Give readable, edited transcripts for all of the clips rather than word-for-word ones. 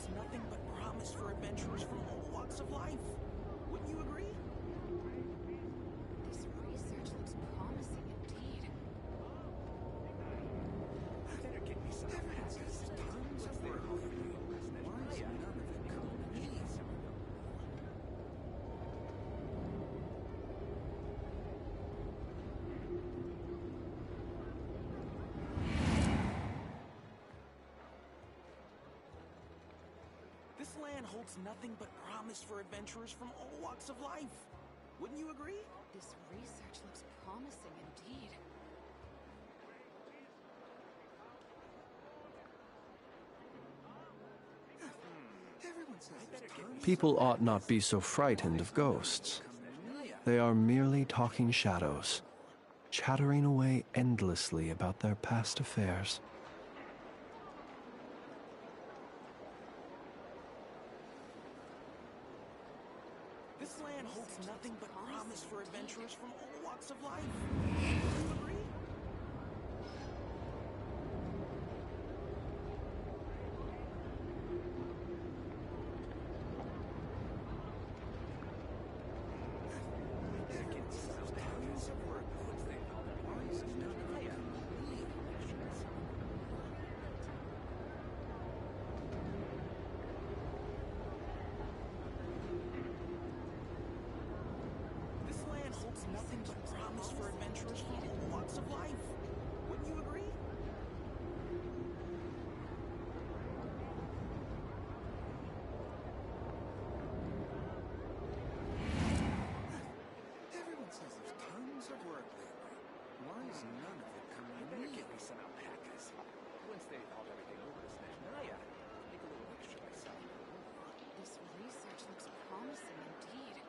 holds nothing but promise for adventurers from all walks of life. Wouldn't you agree? This research looks promising indeed. Better get me some passes. Tons of work. Why is none of it coming to me? This land holds nothing but promise for adventurers from all walks of life. Wouldn't you agree? This research looks promising indeed. People ought not be so frightened of ghosts. They are merely talking shadows, chattering away endlessly about their past affairs. This land holds nothing but promise for adventurers from all walks of life. Wouldn't you agree? This land holds nothing but promise for adventurers from all walks of life. Wouldn't you agree? Everyone says there's tons of work lately. Why is none of it coming to me? Get me some alpacas. Once they hauled everything over to Snezhnaya, make a little extra myself. This research looks promising indeed.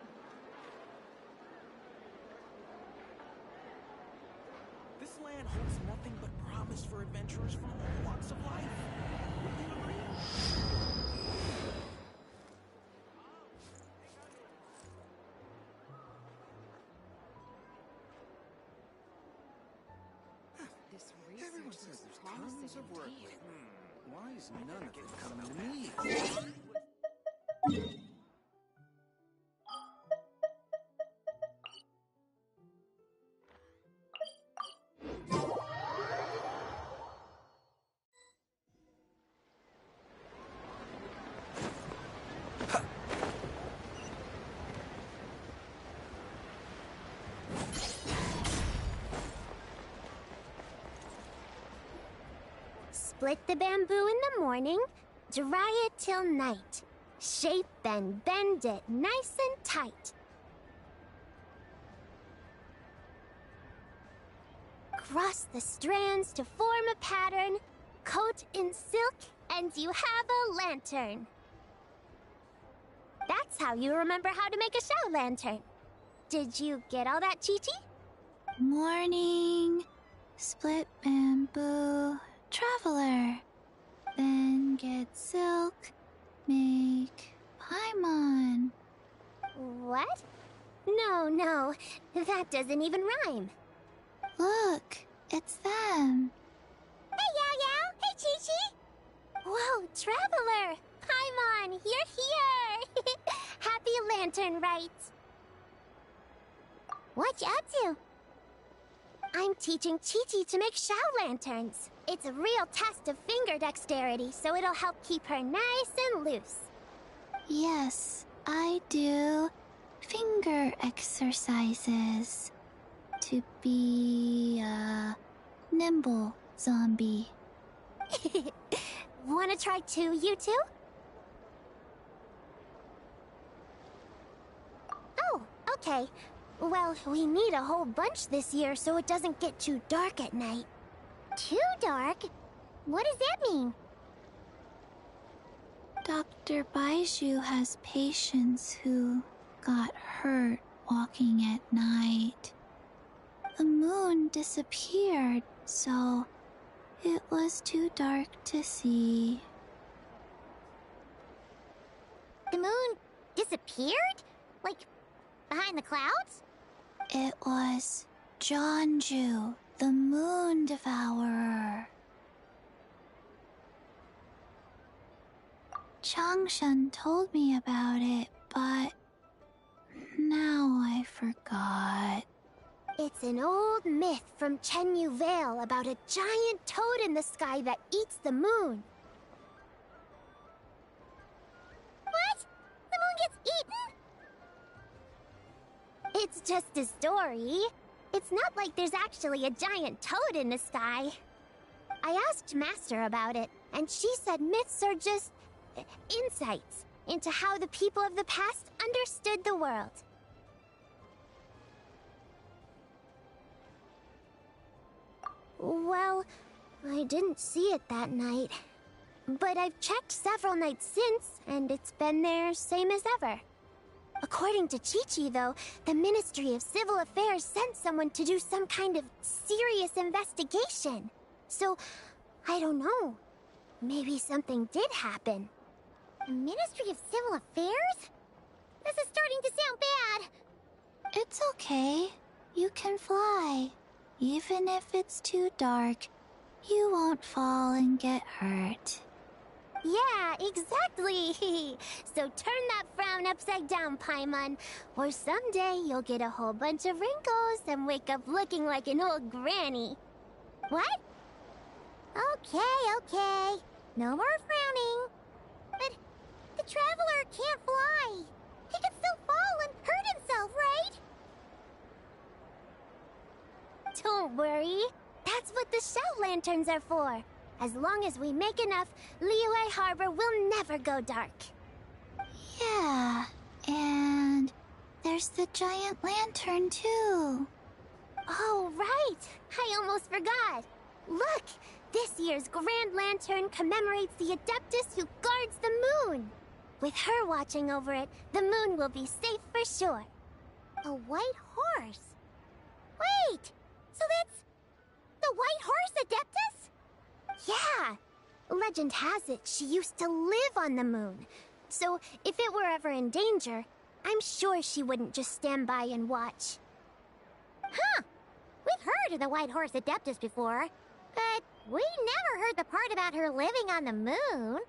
This land holds nothing but promise for adventurers from all walks of life. Wouldn't you agree? This research Everyone looks says there's promising tons of work indeed. lately. Why is none of it coming to me? Split the bamboo in the morning, dry it till night. Shape and bend it nice and tight. Cross the strands to form a pattern, coat in silk, and you have a lantern. That's how you remember how to make a show lantern. Did you get all that, Chi-Chi? Morning, split bamboo, traveler. Then get silk, make paimon. What? No, that doesn't even rhyme. Look, it's them. Hey, Yao Yao! Hey, Chi-Chi! Whoa, Traveler! Paimon, you're here! Happy Lantern Rites! What you up to? I'm teaching Chi-Chi to make show lanterns. It's a real test of finger dexterity, so it'll help keep her nice and loose. Yes, I do finger exercises to be a nimble zombie. Wanna try too, you two? Oh, okay. Well, we need a whole bunch this year so it doesn't get too dark at night. Too dark? What does that mean? Dr. Baiju has patients who got hurt walking at night. The moon disappeared, so it was too dark to see. The moon disappeared? Like, behind the clouds? It was Jonju, the moon devourer. Changshan told me about it, but now I forgot. It's an old myth from Chenyu Vale about a giant toad in the sky that eats the moon. What? The moon gets eaten? It's just a story. It's not like there's actually a giant toad in the sky. I asked Master about it, and she said myths are just insights into how the people of the past understood the world. Well, I didn't see it that night. But I've checked several nights since, and it's been there same as ever. According to Chi-Chi, though, the Ministry of Civil Affairs sent someone to do some kind of serious investigation. So, I don't know. Maybe something did happen. The Ministry of Civil Affairs? This is starting to sound bad. It's okay. You can fly. Even if it's too dark, you won't fall and get hurt. Yeah, exactly. So turn that frown upside down, Paimon. Or someday you'll get a whole bunch of wrinkles and wake up looking like an old granny. What? Okay. No more frowning. But the Traveler can't fly. He could still fall and hurt himself, right? Don't worry. That's what the shout lanterns are for. As long as we make enough, Liyue Harbor will never go dark. Yeah, and there's the giant lantern too. Oh, right. I almost forgot. Look, this year's Grand Lantern commemorates the Adeptus who guards the moon. With her watching over it, the moon will be safe for sure. A white horse? Wait, so that's the White Horse Adeptus? Yeah! Legend has it she used to live on the moon. So if it were ever in danger, I'm sure she wouldn't just stand by and watch. Huh! We've heard of the White Horse Adeptus before, but we never heard the part about her living on the moon.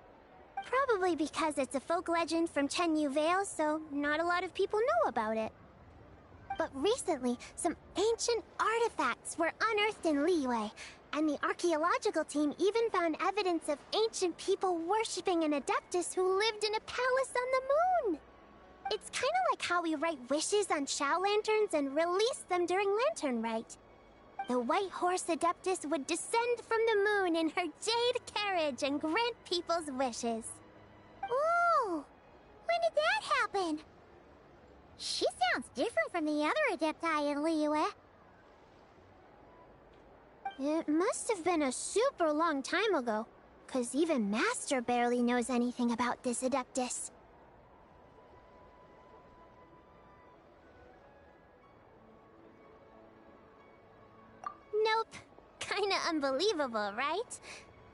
Probably because it's a folk legend from Chenyu Vale, so not a lot of people know about it. But recently, some ancient artifacts were unearthed in Liyue, and the archaeological team even found evidence of ancient people worshipping an Adeptus who lived in a palace on the moon. It's kind of like how we write wishes on shout lanterns and release them during Lantern Rite. The White Horse Adeptus would descend from the moon in her jade carriage and grant people's wishes. Ooh! When did that happen? She sounds different from the other Adepti in Liyue. It must have been a super long time ago, 'cause even Master barely knows anything about this Adeptus. Nope. Kinda unbelievable, right?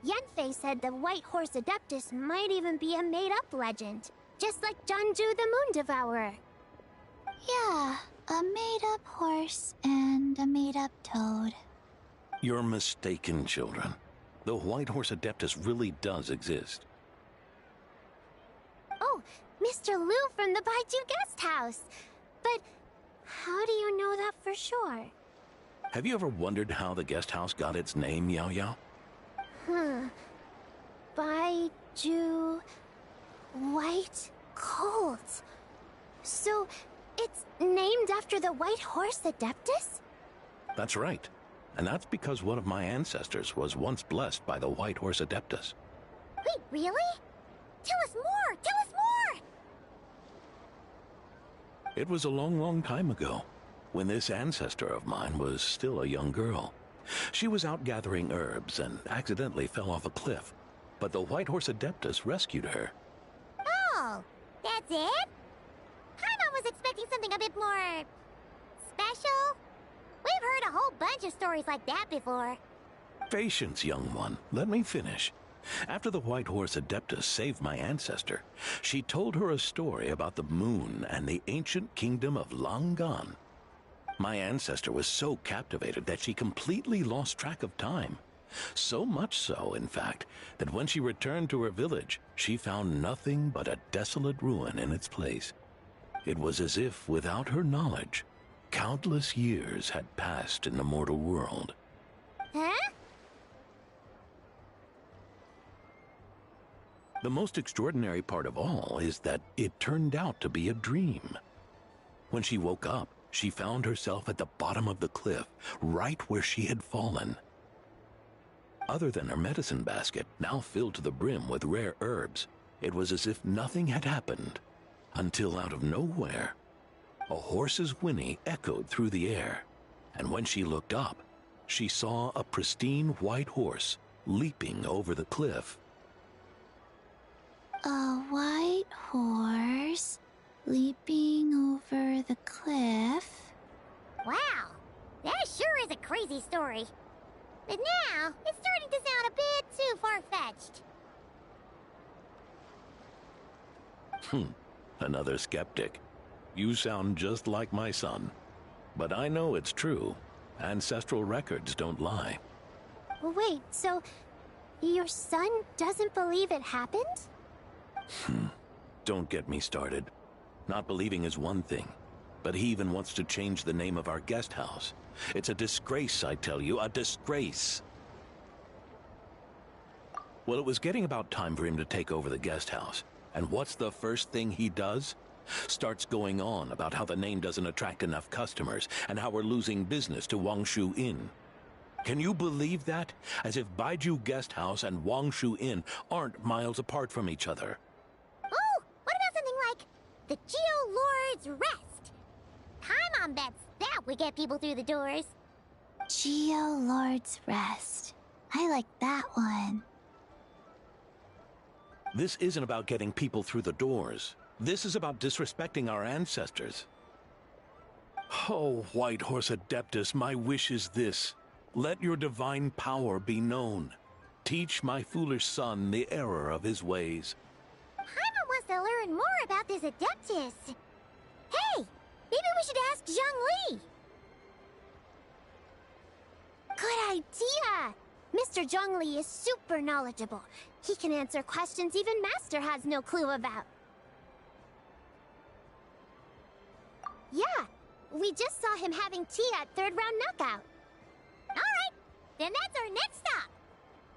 Yanfei said the White Horse Adeptus might even be a made-up legend, just like Janju the Moon Devourer. Yeah, a made-up horse and a made-up toad. You're mistaken, children. The White Horse Adeptus really does exist. Oh, Mr. Liu from the Baiju Guest House. But how do you know that for sure? Have you ever wondered how the guest house got its name, Yao Yao? Baiju... White Colt. So, it's named after the White Horse Adeptus? That's right. And that's because one of my ancestors was once blessed by the White Horse Adeptus. Wait, really? Tell us more! Tell us more! It was a long, long time ago, when this ancestor of mine was still a young girl. She was out gathering herbs and accidentally fell off a cliff, but the White Horse Adeptus rescued her. Oh, that's it? Paimon was expecting something a bit more... special? We've heard a whole bunch of stories like that before. Patience, young one. Let me finish. After the White Horse Adeptus saved my ancestor, she told her a story about the moon and the ancient kingdom of Langan. My ancestor was so captivated that she completely lost track of time. So much so, in fact, that when she returned to her village, she found nothing but a desolate ruin in its place. It was as if, without her knowledge, countless years had passed in the mortal world. Huh? The most extraordinary part of all is that it turned out to be a dream. When she woke up, she found herself at the bottom of the cliff, right where she had fallen. Other than her medicine basket, now filled to the brim with rare herbs, it was as if nothing had happened, until out of nowhere, a horse's whinny echoed through the air, and when she looked up, she saw a pristine white horse leaping over the cliff. A white horse leaping over the cliff? Wow, that sure is a crazy story. But now, it's starting to sound a bit too far-fetched. Another skeptic. You sound just like my son. But I know it's true. Ancestral records don't lie. Wait, so your son doesn't believe it happened? Don't get me started. Not believing is one thing, but he even wants to change the name of our guest house. It's a disgrace, I tell you, a disgrace. Well, it was getting about time for him to take over the guest house. And what's the first thing he does? Starts going on about how the name doesn't attract enough customers and how we're losing business to Wangshu Inn. Can you believe that? As if Baiju Guest House and Wangshu Inn aren't miles apart from each other. Oh, what about something like the Geo Lord's Rest? Paimon bets that would get people through the doors. Geo Lord's Rest. I like that one. This isn't about getting people through the doors. This is about disrespecting our ancestors. Oh, White Horse Adeptus, my wish is this. Let your divine power be known. Teach my foolish son the error of his ways. Paimon wants to learn more about this Adeptus. Hey, maybe we should ask Zhang Li. Good idea! Mr. Zhang Li is super knowledgeable. He can answer questions even Master has no clue about. Yeah, we just saw him having tea at third round knockout. Alright, then that's our next stop.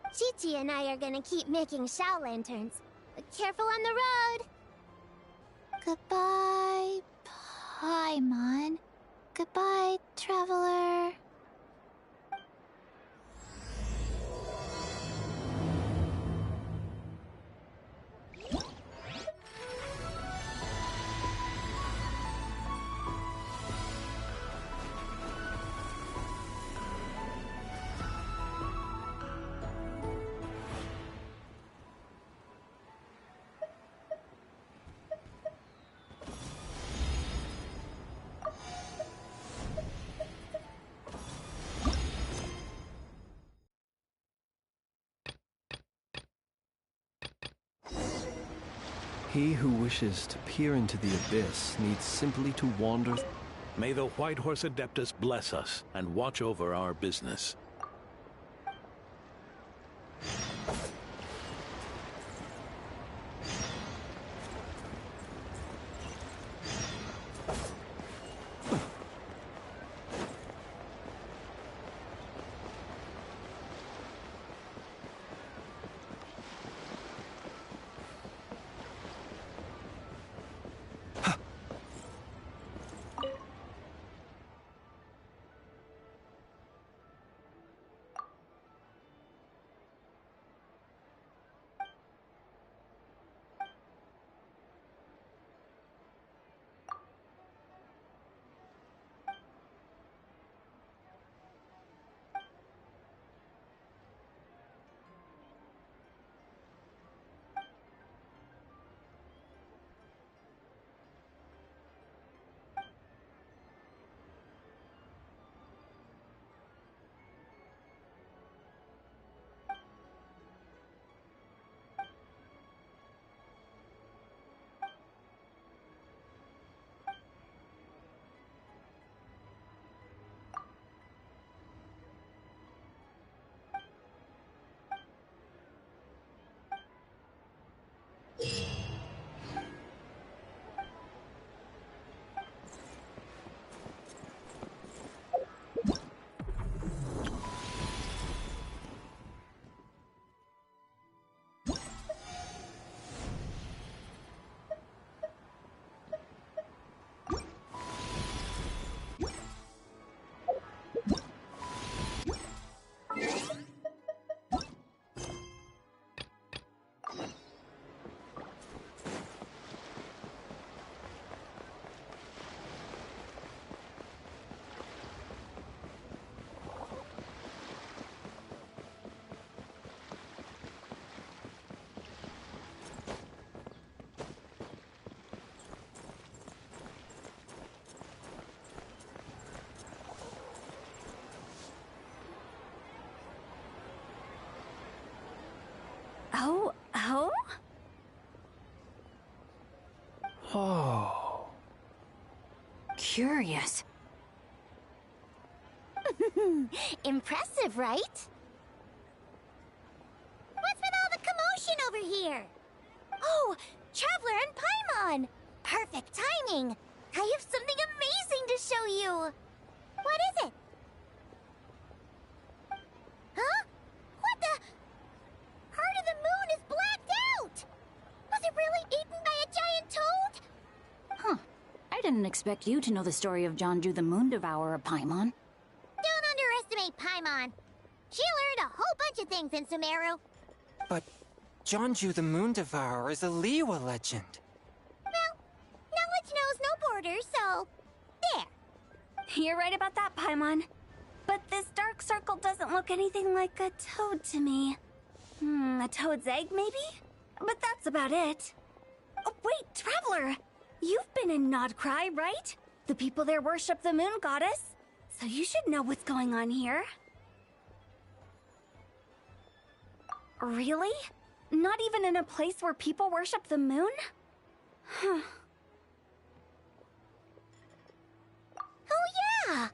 Chi-Chi and I are gonna keep making Shao lanterns. But careful on the road. Goodbye, Paimon. Goodbye, traveler. He who wishes to peer into the abyss needs simply to wander. May the White Horse Adeptus bless us and watch over our business. Oh? Oh. Curious. Impressive, right? What's with all the commotion over here? Oh, Traveler and Paimon! Perfect timing! I have something amazing to show you! What is it? Huh? What the? Heart of the Moon is blacked out! Was it really eaten by a giant toad? Huh. I didn't expect you to know the story of Jonju the Moon Devourer, Paimon. Don't underestimate Paimon. She learned a whole bunch of things in Sumeru. But Jonju the Moon Devourer is a Liyue legend. Well, knowledge knows no borders, so... there. You're right about that, Paimon. But this dark circle doesn't look anything like a toad to me. A toad's egg, maybe? But that's about it. Oh, wait, Traveler! You've been in Nodcry, right? The people there worship the moon goddess. So you should know what's going on here. Really? Not even in a place where people worship the moon? Huh. Oh yeah!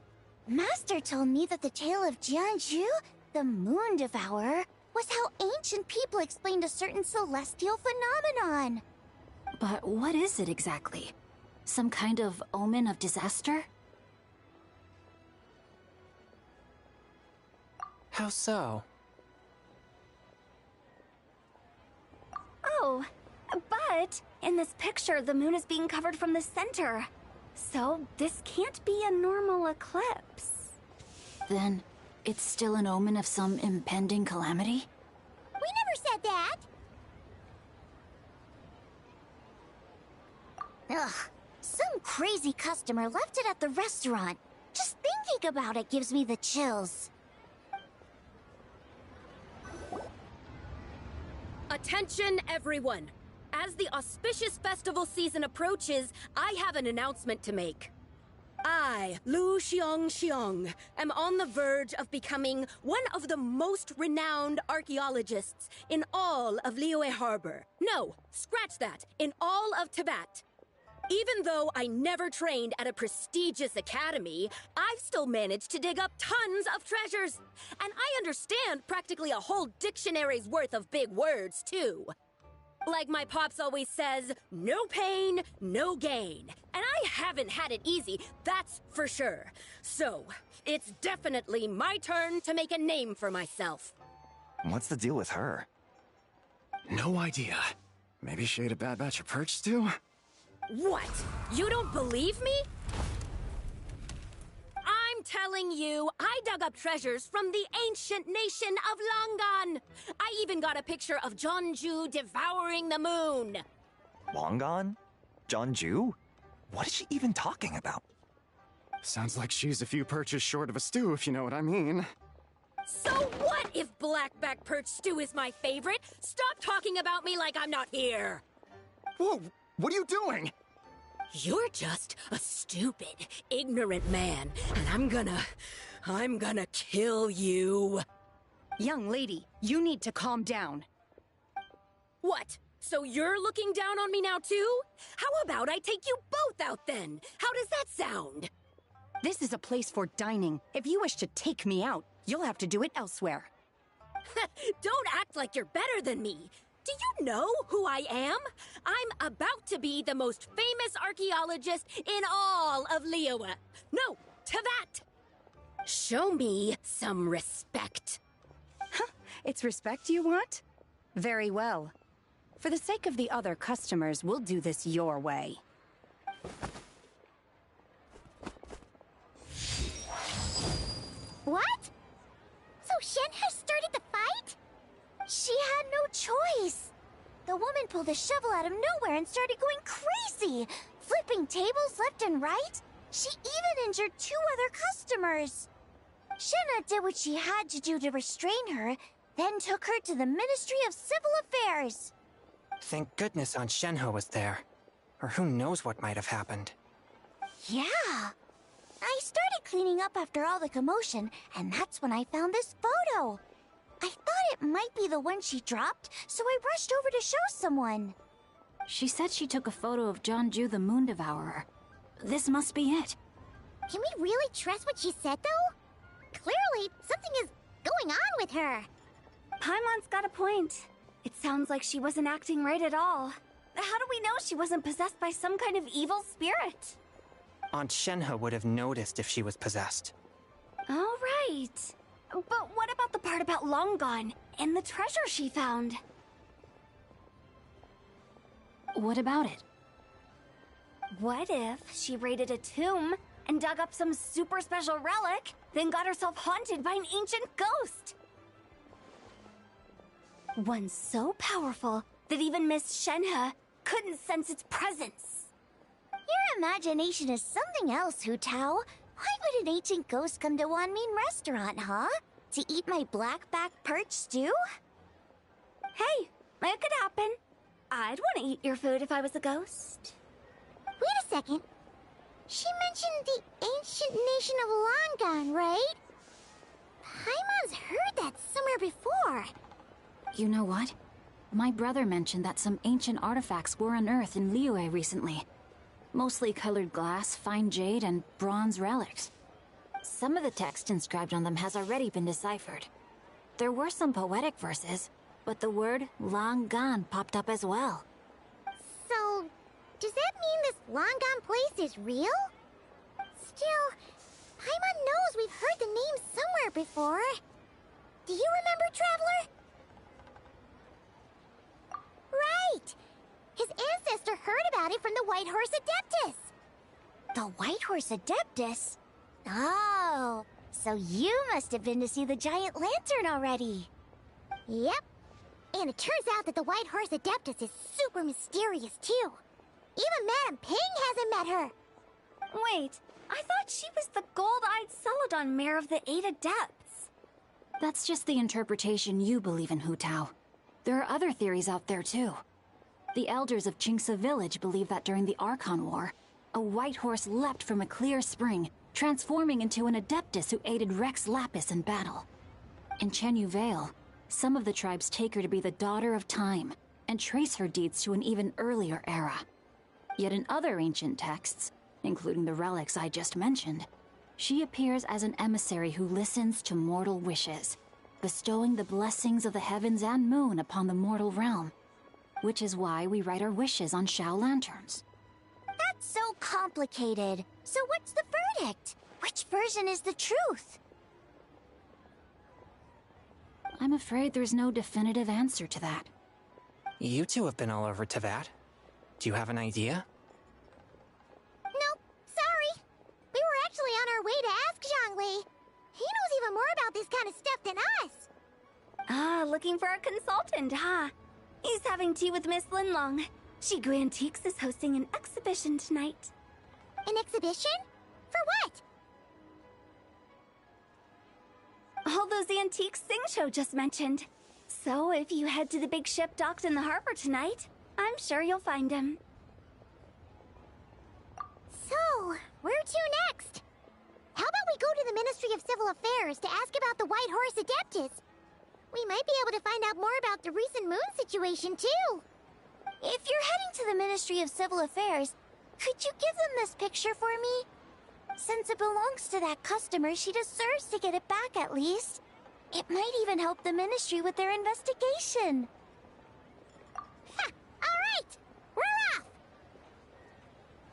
Master told me that the tale of Jianzhu, the Moon Devourer, was how ancient people explained a certain celestial phenomenon. But what is it exactly? Some kind of omen of disaster? How so? Oh, but in this picture, the moon is being covered from the center. So this can't be a normal eclipse. Then it's still an omen of some impending calamity? We never said that! Ugh, some crazy customer left it at the restaurant. Just thinking about it gives me the chills. Attention, everyone! As the auspicious festival season approaches, I have an announcement to make. I, Lu Xiong, am on the verge of becoming one of the most renowned archaeologists in all of Liyue Harbor. No, scratch that, in all of Tibet. Even though I never trained at a prestigious academy, I've still managed to dig up tons of treasures. And I understand practically a whole dictionary's worth of big words, too. Like my pops always says, no pain, no gain. And I haven't had it easy, that's for sure. So, it's definitely my turn to make a name for myself. What's the deal with her? No idea. Maybe she ate a bad batch of perch stew? What? You don't believe me? I'm telling you, I dug up treasures from the ancient nation of Langan. I even got a picture of Jonju devouring the moon. Longon? Jonju? What is she even talking about? Sounds like she's a few perches short of a stew, if you know what I mean. So what if blackback perch stew is my favorite? Stop talking about me like I'm not here. Whoa, what are you doing? You're just a stupid, ignorant man, and I'm gonna kill you. Young lady, you need to calm down. What? So you're looking down on me now too? How about I take you both out then? How does that sound? This is a place for dining. If you wish to take me out, you'll have to do it elsewhere. Don't act like you're better than me. Do you know who I am? I'm about to be the most famous archaeologist in all of Liyue. No, Tibet. Show me some respect. It's respect you want? Very well. For the sake of the other customers, we'll do this your way. What? So Shen has started the fight? She had no choice. The woman pulled a shovel out of nowhere and started going crazy, flipping tables left and right. She even injured 2 other customers. Shenna did what she had to do to restrain her, then took her to the Ministry of Civil Affairs. Thank goodness Aunt Shenhe was there. Or who knows what might have happened. Yeah. I started cleaning up after all the commotion, and that's when I found this photo. I thought it might be the one she dropped, so I rushed over to show someone. She said she took a photo of Jeonju the Moon Devourer. This must be it. Can we really trust what she said, though? Clearly, something is going on with her. Paimon's got a point. It sounds like she wasn't acting right at all. How do we know she wasn't possessed by some kind of evil spirit? Aunt Shenhe would have noticed if she was possessed. All right. But what about the part about Long Gone and the treasure she found? What about it? What if she raided a tomb and dug up some super special relic, then got herself haunted by an ancient ghost? One so powerful that even Miss Shenhe couldn't sense its presence. Your imagination is something else, Hu Tao. Why would an ancient ghost come to Wanmin restaurant, huh? To eat my black-back perch stew? Hey, it could happen. I'd want to eat your food if I was a ghost. Wait a second. She mentioned the ancient nation of Longan, right? Paimon's heard that somewhere before. You know what? My brother mentioned that some ancient artifacts were unearthed in Liyue recently. Mostly colored glass, fine jade, and bronze relics. Some of the text inscribed on them has already been deciphered. There were some poetic verses, but the word Long Gone popped up as well. So, does that mean this Longan place is real? Still, Paimon knows we've heard the name somewhere before. Do you remember, Traveler? Right! His ancestor heard about it from the White Horse Adeptus. The White Horse Adeptus? Oh, so you must have been to see the giant lantern already. Yep. And it turns out that the White Horse Adeptus is super mysterious, too. Even Madame Ping hasn't met her. Wait, I thought she was the gold-eyed Celadon mare of the 8 Adepts. That's just the interpretation you believe in, Hu Tao. There are other theories out there, too. The elders of Qingce village believe that during the Archon War, a white horse leapt from a clear spring, transforming into an Adeptus who aided Rex Lapis in battle. In Chenyu Vale, some of the tribes take her to be the daughter of time, and trace her deeds to an even earlier era. Yet in other ancient texts, including the relics I just mentioned, she appears as an emissary who listens to mortal wishes, bestowing the blessings of the heavens and moon upon the mortal realm. Which is why we write our wishes on Shao lanterns. That's so complicated. So what's the verdict? Which version is the truth? I'm afraid there's no definitive answer to that. You two have been all over Teyvat. Do you have an idea? Nope, sorry. We were actually on our way to ask Zhongli. He knows even more about this kind of stuff than us. Ah, looking for a consultant, huh? He's having tea with Miss Linlong. Shigu Antiques is hosting an exhibition tonight. An exhibition? For what? All those antiques Sing Show just mentioned. So if you head to the big ship docked in the harbor tonight, I'm sure you'll find him. So, where to next? How about we go to the Ministry of Civil Affairs to ask about the White Horse Adeptus? We might be able to find out more about the recent moon situation, too. If you're heading to the Ministry of Civil Affairs, could you give them this picture for me? Since it belongs to that customer, she deserves to get it back at least. It might even help the Ministry with their investigation. Ha! All right! We're off!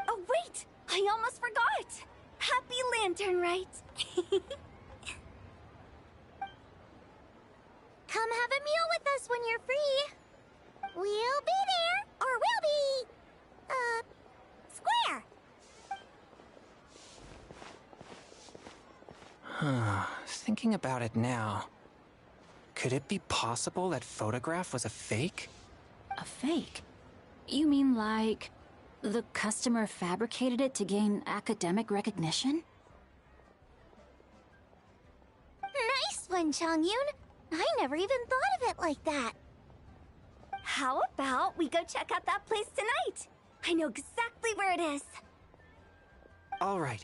Oh, wait! I almost forgot! Happy Lantern Rite! Come have a meal with us when you're free. We'll be there, or we'll be... square. Thinking about it now, could it be possible that photograph was a fake? A fake? You mean like... the customer fabricated it to gain academic recognition? Nice one, Changyun. I never even thought of it like that. How about we go check out that place tonight? I know exactly where it is. All right.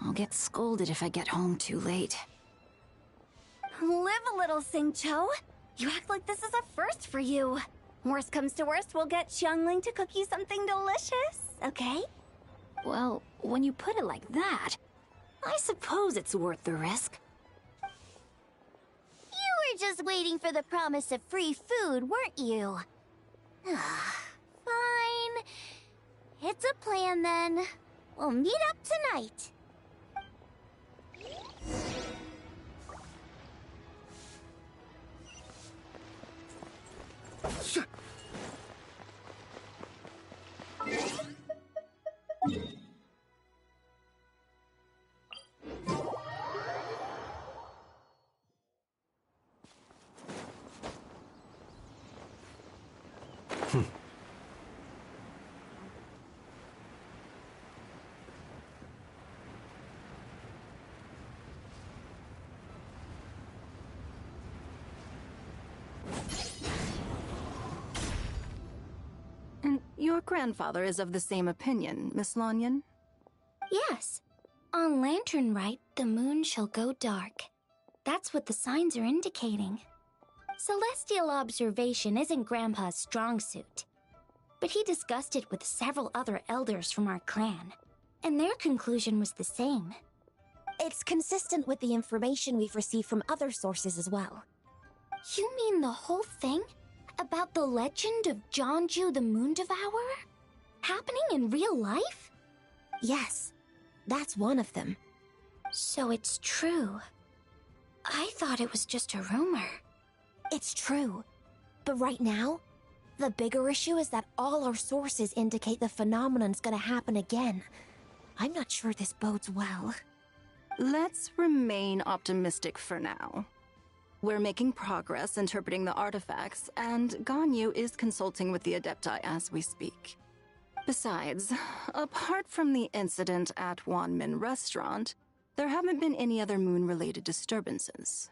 I'll get scolded if I get home too late. Live a little, Sing-Cho. You act like this is a first for you. Worst comes to worst, we'll get Xiangling to cook you something delicious, okay? Well, when you put it like that, I suppose it's worth the risk. You were just waiting for the promise of free food, weren't you? Fine. It's a plan then. We'll meet up tonight. And your grandfather is of the same opinion, Miss Lanyan? Yes. On Lantern Rite, the moon shall go dark. That's what the signs are indicating. Celestial observation isn't Grandpa's strong suit. But he discussed it with several other elders from our clan, and their conclusion was the same. It's consistent with the information we've received from other sources as well. You mean the whole thing? About the legend of Jeonju the Moon Devourer? Happening in real life? Yes, that's one of them. So it's true. I thought it was just a rumor. It's true. But right now, the bigger issue is that all our sources indicate the phenomenon's gonna happen again. I'm not sure this bodes well. Let's remain optimistic for now. We're making progress interpreting the artifacts, and Ganyu is consulting with the Adepti as we speak. Besides, apart from the incident at Wanmin Restaurant, there haven't been any other moon-related disturbances.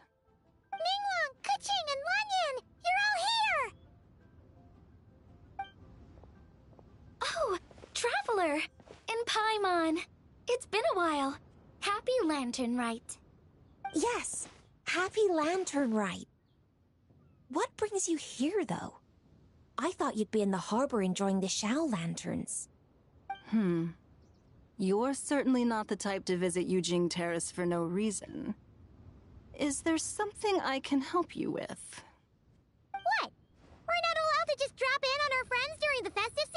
Ningguang, Keqing, and Lanyan! You're all here! Oh, Traveler! And Paimon! It's been a while. Happy Lantern Rite. Yes, happy Lantern Rite. What brings you here, though? I thought you'd be in the harbor enjoying the Shao Lanterns. You're certainly not the type to visit Yujing Terrace for no reason. Is there something I can help you with? What? We're not allowed to just drop in on our friends during the festive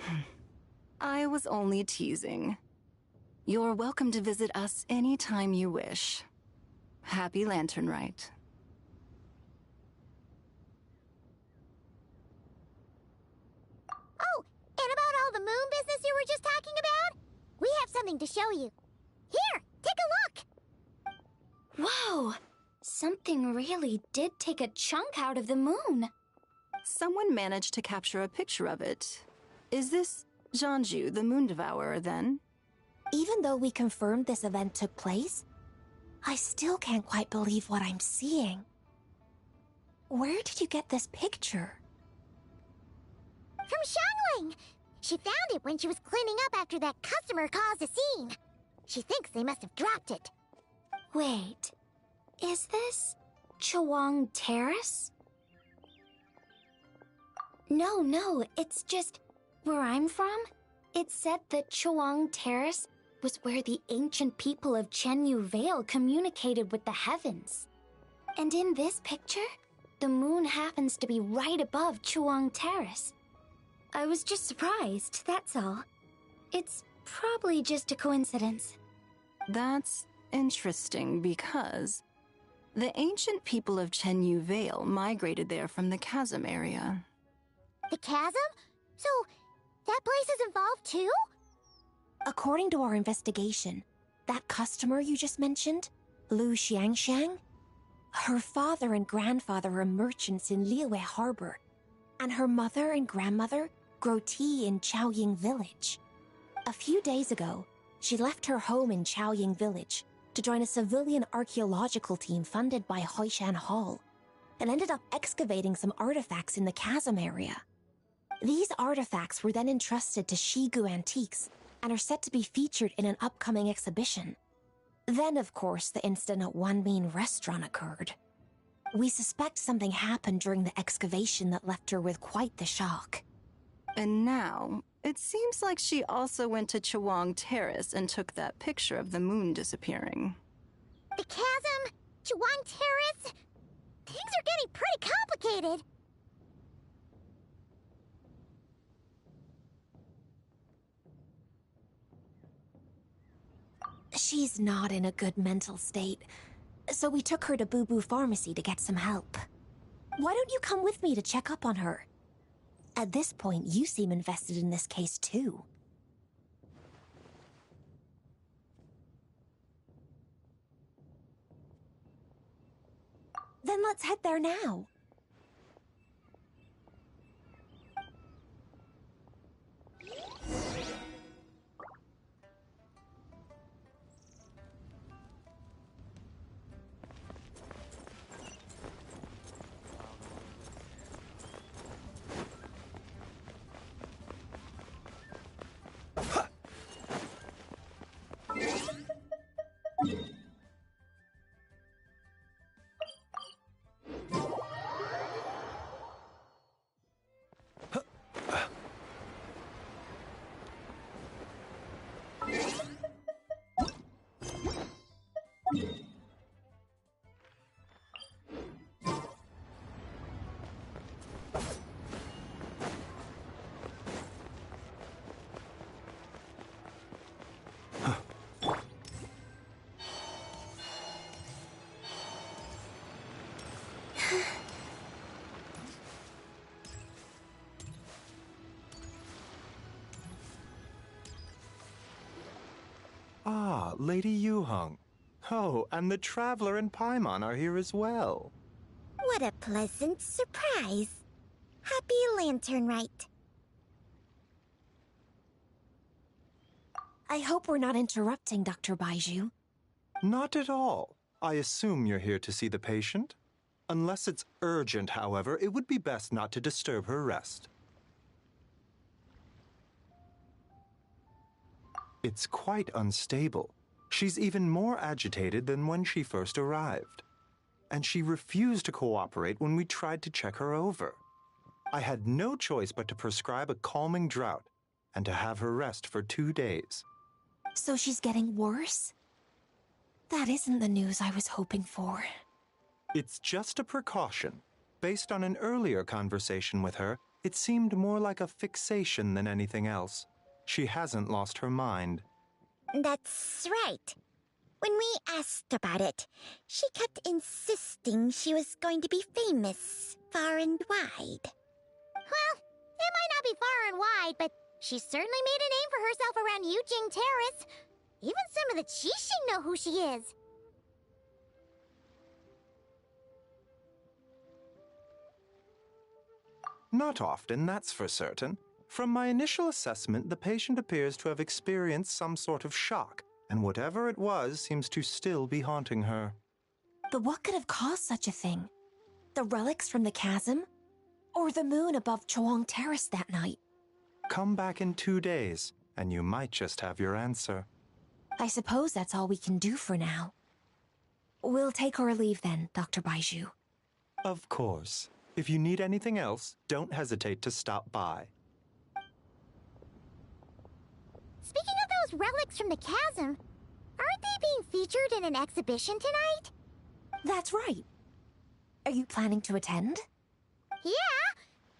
season? I was only teasing. You're welcome to visit us anytime you wish. Happy Lantern Rite. Oh, and about all the moon business you were just talking about? We have something to show you. Here, take a look! Whoa! Something really did take a chunk out of the moon. Someone managed to capture a picture of it. Is this Jeonju, the Moon Devourer, then? Even though we confirmed this event took place, I still can't quite believe what I'm seeing. Where did you get this picture? From Xiangling! She found it when she was cleaning up after that customer caused a scene. She thinks they must have dropped it. Wait, is this Chawang Terrace? No, it's just where I'm from. It said that Chawang Terrace was where the ancient people of Chenyu Vale communicated with the heavens. And in this picture, the moon happens to be right above Chawang Terrace. I was just surprised, that's all. It's probably just a coincidence. That's interesting because the ancient people of Chenyu Vale migrated there from the chasm area. The chasm? So, that place is involved too? According to our investigation, that customer you just mentioned, Lu Xiangxiang, her father and grandfather are merchants in Liyue Harbor, and her mother and grandmother grow tea in Chaoying Village. A few days ago, she left her home in Chaoying Village to join a civilian archaeological team funded by Hoishan Hall, and ended up excavating some artifacts in the chasm area. These artifacts were then entrusted to Shigu Antiques and are set to be featured in an upcoming exhibition. Then, of course, the incident at One Mean Restaurant occurred. We suspect something happened during the excavation that left her with quite the shock. And now, it seems like she also went to Chawang Terrace and took that picture of the moon disappearing. The chasm? Chuan Terrace? Things are getting pretty complicated. She's not in a good mental state, so we took her to Boo Boo Pharmacy to get some help. Why don't you come with me to check up on her? At this point, you seem invested in this case too. Then let's head there now. Ah, Lady Yuheng. Oh, and the Traveler and Paimon are here as well. What a pleasant surprise. Happy Lantern Rite. I hope we're not interrupting Dr. Baiju. Not at all. I assume you're here to see the patient? Unless it's urgent, however, it would be best not to disturb her rest. It's quite unstable. She's even more agitated than when she first arrived. And she refused to cooperate when we tried to check her over. I had no choice but to prescribe a calming draught and to have her rest for 2 days. So she's getting worse? That isn't the news I was hoping for. It's just a precaution. Based on an earlier conversation with her, it seemed more like a fixation than anything else. She hasn't lost her mind. That's right. When we asked about it, she kept insisting she was going to be famous far and wide. Well, it might not be far and wide, but she certainly made a name for herself around Yujing Terrace. Even some of the Qixing know who she is. Not often, that's for certain. From my initial assessment, the patient appears to have experienced some sort of shock, and whatever it was seems to still be haunting her. But what could have caused such a thing? The relics from the chasm? Or the moon above Chawang Terrace that night? Come back in 2 days, and you might just have your answer. I suppose that's all we can do for now. We'll take our leave then, Dr. Baiju. Of course. If you need anything else, don't hesitate to stop by. Speaking of those relics from the chasm, aren't they being featured in an exhibition tonight? That's right. Are you planning to attend? Yeah!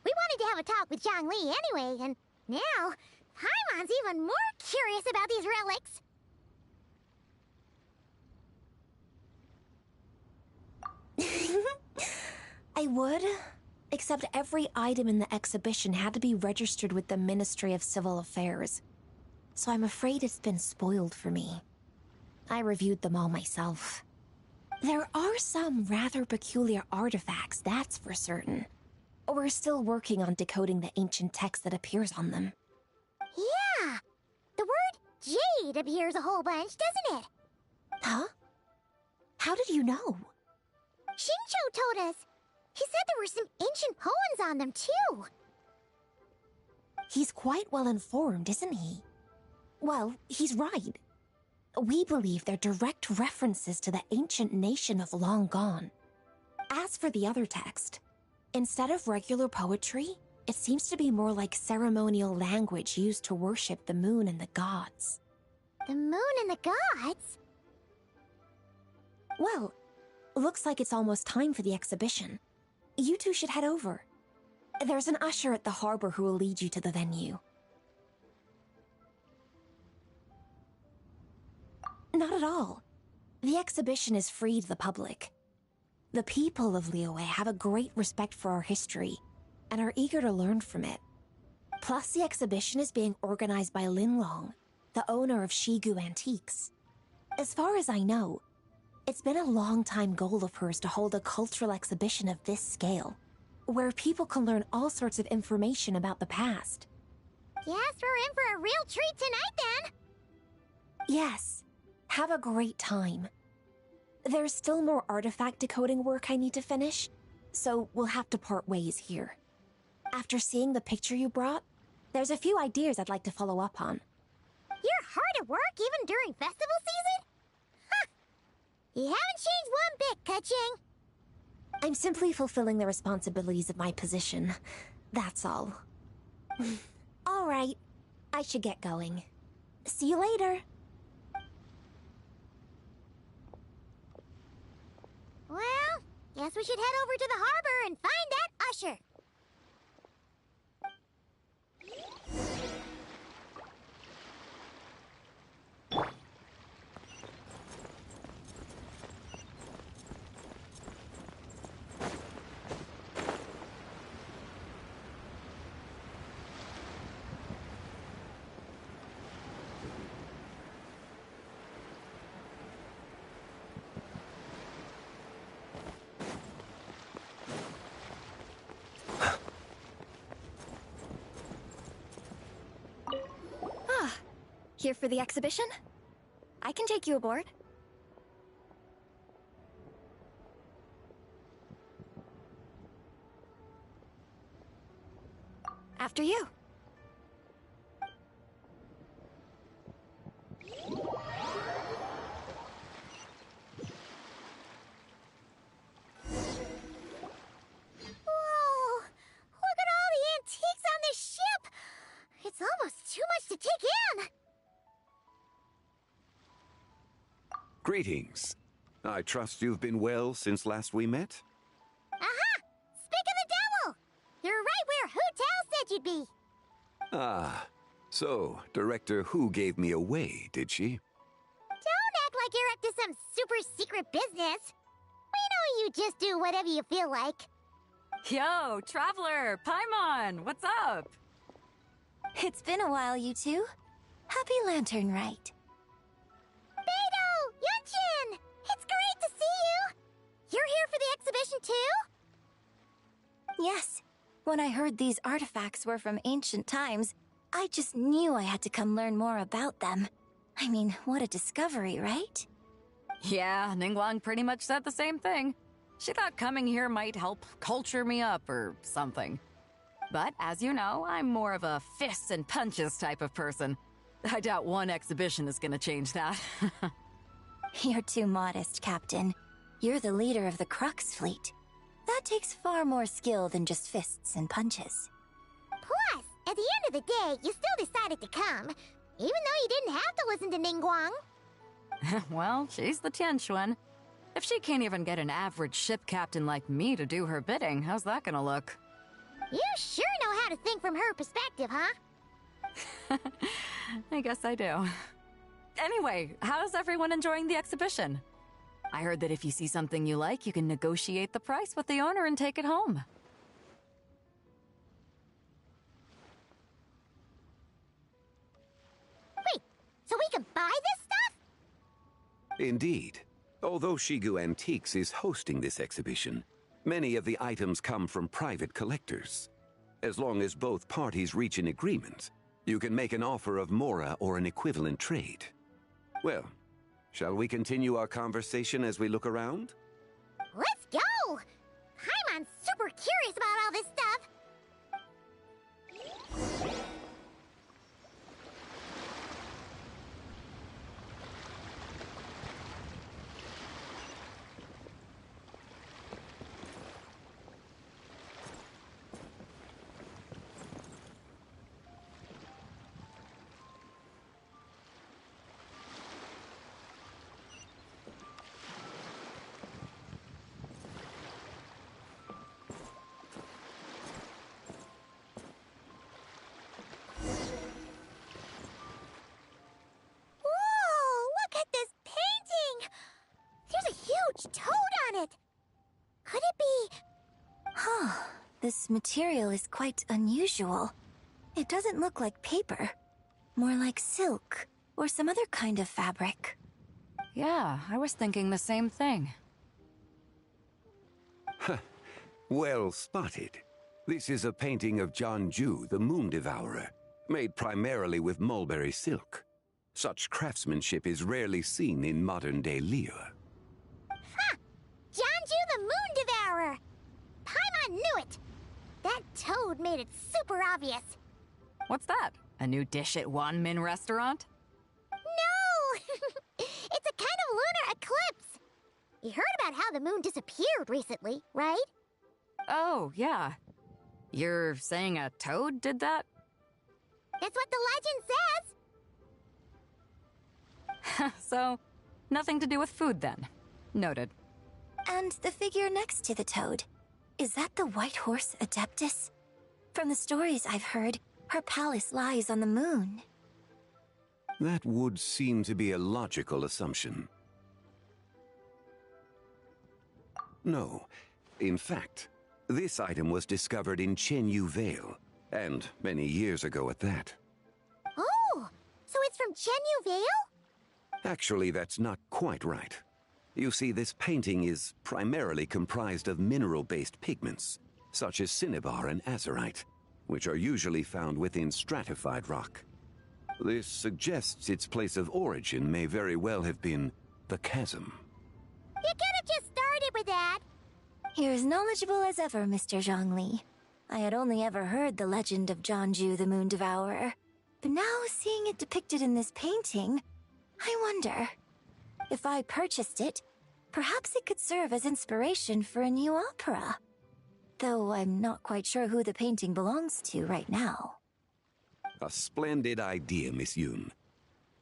We wanted to have a talk with Zhang Li anyway, and now Paimon's even more curious about these relics. I would, except every item in the exhibition had to be registered with the Ministry of Civil Affairs. So I'm afraid it's been spoiled for me. I reviewed them all myself. There are some rather peculiar artifacts, that's for certain. We're still working on decoding the ancient text that appears on them. Yeah! The word jade appears a whole bunch, doesn't it? Huh? How did you know? Shincho told us. He said there were some ancient poems on them, too. He's quite well informed, isn't he? Well, he's right. We believe they're direct references to the ancient nation of long gone. As for the other text, instead of regular poetry, it seems to be more like ceremonial language used to worship the moon and the gods. The moon and the gods? Well, looks like it's almost time for the exhibition. You two should head over. There's an usher at the harbor who will lead you to the venue. Not at all. The exhibition is free to the public. The people of Liyue have a great respect for our history and are eager to learn from it. Plus, the exhibition is being organized by Linlong, the owner of Shigu Antiques. As far as I know, it's been a long-time goal of hers to hold a cultural exhibition of this scale, where people can learn all sorts of information about the past. Guess we're in for a real treat tonight, then! Yes, have a great time. There's still more artifact decoding work I need to finish, so we'll have to part ways here. After seeing the picture you brought, there's a few ideas I'd like to follow up on. You're hard at work even during festival season? Ha! You haven't changed one bit, Keqing. I'm simply fulfilling the responsibilities of my position. That's all. All right, I should get going. See you later. Well, guess we should head over to the harbor and find that usher. Here for the exhibition? I can take you aboard. After you. It's almost too much to take in! Greetings. I trust you've been well since last we met? Aha! Speak of the devil! You're right where Hu Tao said you'd be! Ah, so Director Hu gave me away, did she? Don't act like you're up to some super secret business! We know you just do whatever you feel like. Yo, Traveler! Paimon! What's up? It's been a while, you two. Happy Lantern Rite. Beidou! Yunshin! It's great to see you! You're here for the exhibition too? Yes. When I heard these artifacts were from ancient times, I just knew I had to come learn more about them. I mean, what a discovery, right? Yeah, Ningguang pretty much said the same thing. She thought coming here might help culture me up or something. But, as you know, I'm more of a fists and punches type of person. I doubt one exhibition is gonna change that. You're too modest, Captain. You're the leader of the Crux fleet. That takes far more skill than just fists and punches. Plus, at the end of the day, you still decided to come, even though you didn't have to listen to Ningguang. Well, she's the Tianquan. If she can't even get an average ship captain like me to do her bidding, how's that gonna look? You sure know how to think from her perspective, huh? I guess I do. Anyway, how's everyone enjoying the exhibition? I heard that if you see something you like, you can negotiate the price with the owner and take it home. Wait, so we can buy this stuff? Indeed. Although Shigu Antiques is hosting this exhibition, many of the items come from private collectors. As long as both parties reach an agreement, you can make an offer of mora or an equivalent trade. Well, shall we continue our conversation as we look around? Let's go! Paimon's super curious about all this stuff. This material is quite unusual. It doesn't look like paper. More like silk, or some other kind of fabric. Yeah, I was thinking the same thing. Well spotted. This is a painting of Janju, the Moon Devourer, made primarily with mulberry silk. Such craftsmanship is rarely seen in modern-day Liyue. Ha! Janju the Moon Devourer! Paimon knew it! That toad made it super obvious. What's that? A new dish at Wanmin restaurant? No! It's a kind of lunar eclipse. You heard about how the moon disappeared recently, right? Oh, yeah. You're saying a toad did that? That's what the legend says. So, nothing to do with food then. Noted. And the figure next to the toad. Is that the White Horse Adeptus? From the stories I've heard, her palace lies on the moon. That would seem to be a logical assumption. No. In fact, this item was discovered in Chenyu Vale, and many years ago at that. Oh, so it's from Chenyu Vale? Actually, that's not quite right. You see, this painting is primarily comprised of mineral-based pigments, such as cinnabar and azurite, which are usually found within stratified rock. This suggests its place of origin may very well have been the chasm. You could have just started with that. You're as knowledgeable as ever, Mr. Zhongli. I had only ever heard the legend of Janju the Moon Devourer, but now seeing it depicted in this painting, I wonder, if I purchased it, perhaps it could serve as inspiration for a new opera. Though I'm not quite sure who the painting belongs to right now. A splendid idea, Miss Yoon.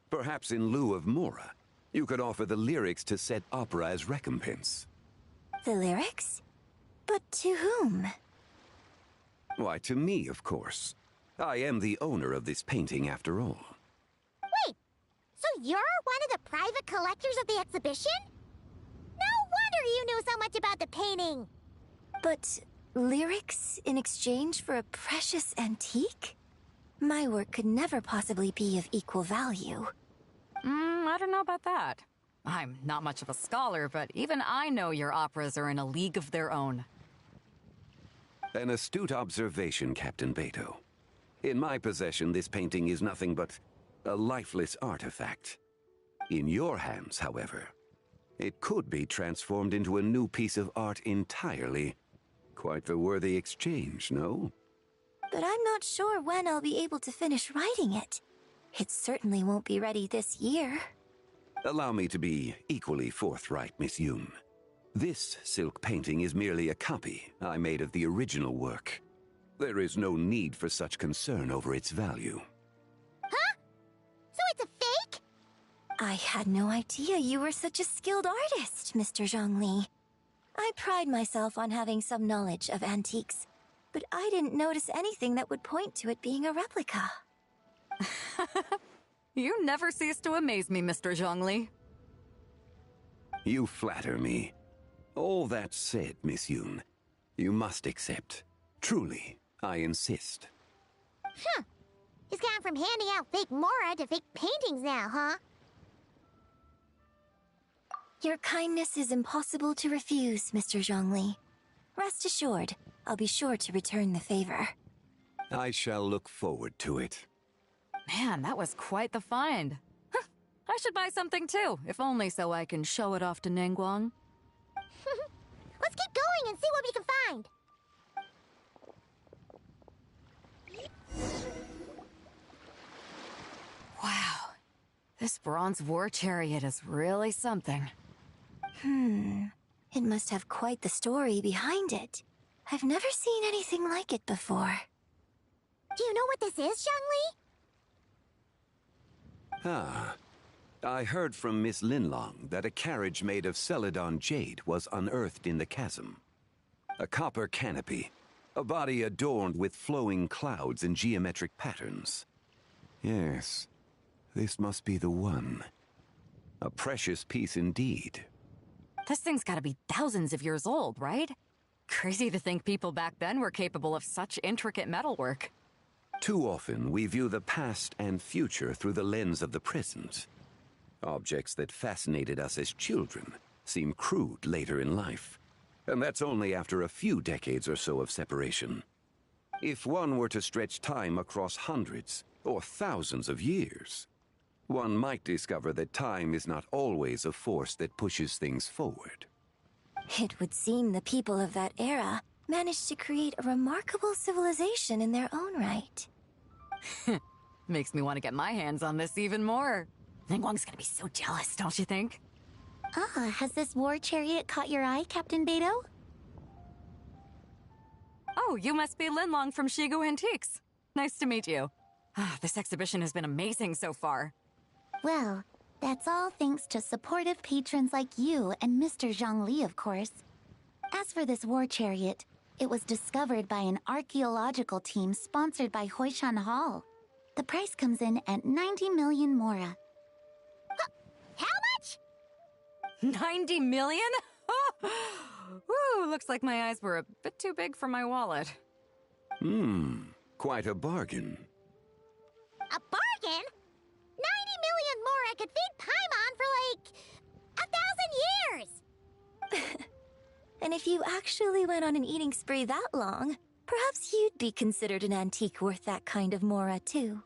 Perhaps in lieu of Mora, you could offer the lyrics to said opera as recompense. The lyrics? But to whom? Why, to me, of course. I am the owner of this painting, after all. Wait, so you're one of the private collectors of the exhibition? No wonder you knew so much about the painting! But lyrics in exchange for a precious antique? My work could never possibly be of equal value. I don't know about that. I'm not much of a scholar, but even I know your operas are in a league of their own. An astute observation, Captain Beto. In my possession, this painting is nothing but a lifeless artifact. In your hands, however, it could be transformed into a new piece of art entirely. Quite the worthy exchange, no? But I'm not sure when I'll be able to finish writing it. It certainly won't be ready this year. Allow me to be equally forthright, Miss Yoon. This silk painting is merely a copy I made of the original work. There is no need for such concern over its value. Huh? So it's a fake? I had no idea you were such a skilled artist, Mr. Zhongli. I pride myself on having some knowledge of antiques, but I didn't notice anything that would point to it being a replica. You never cease to amaze me, Mr. Zhongli. You flatter me. All that said, Miss Yoon, you must accept. Truly, I insist. Huh. He's gone from handing out fake Mora to fake paintings now, huh? Your kindness is impossible to refuse, Mr. Zhongli. Rest assured, I'll be sure to return the favor. I shall look forward to it. Man, that was quite the find. Huh, I should buy something too, if only so I can show it off to Ningguang. Let's keep going and see what we can find. Wow, this bronze war chariot is really something. It must have quite the story behind it. I've never seen anything like it before. Do you know what this is, Zhongli? Ah. I heard from Miss Linlong that a carriage made of Celadon jade was unearthed in the chasm. A copper canopy, a body adorned with flowing clouds and geometric patterns. Yes, this must be the one. A precious piece indeed. This thing's gotta be thousands of years old, right? Crazy to think people back then were capable of such intricate metalwork. Too often, we view the past and future through the lens of the present. Objects that fascinated us as children seem crude later in life. And that's only after a few decades or so of separation. If one were to stretch time across hundreds or thousands of years, one might discover that time is not always a force that pushes things forward. It would seem the people of that era managed to create a remarkable civilization in their own right. Makes me want to get my hands on this even more. Ningguang's gonna be so jealous, don't you think? Ah, has this war chariot caught your eye, Captain Beto? Oh, you must be Linlong from Shigu Antiques. Nice to meet you. This exhibition has been amazing so far. Well, that's all thanks to supportive patrons like you and Mr. Zhongli, of course. As for this war chariot, it was discovered by an archaeological team sponsored by Hoishan Hall. The price comes in at 90 million mora. How much? 90 million? Woo, looks like my eyes were a bit too big for my wallet. Quite a bargain. A bargain? 90 million more I could feed Paimon for like 1,000 years! And if you actually went on an eating spree that long, perhaps you'd be considered an antique worth that kind of mora, too.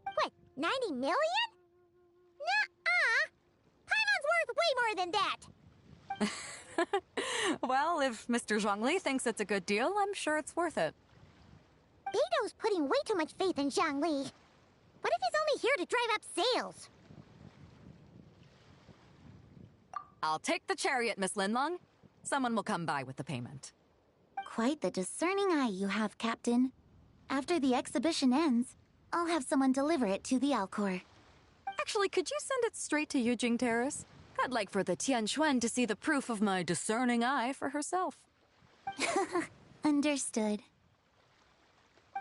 What, 90 million? Nuh-uh! Paimon's worth way more than that! Well, if Mr. Zhongli thinks it's a good deal, I'm sure it's worth it. Beto's putting way too much faith in Zhongli. What if he's only here to drive up sales? I'll take the chariot, Miss Linlong. Someone will come by with the payment. Quite the discerning eye you have, Captain. After the exhibition ends, I'll have someone deliver it to the Alcor. Actually, could you send it straight to Yujing Terrace? I'd like for the Tianquan to see the proof of my discerning eye for herself. Understood.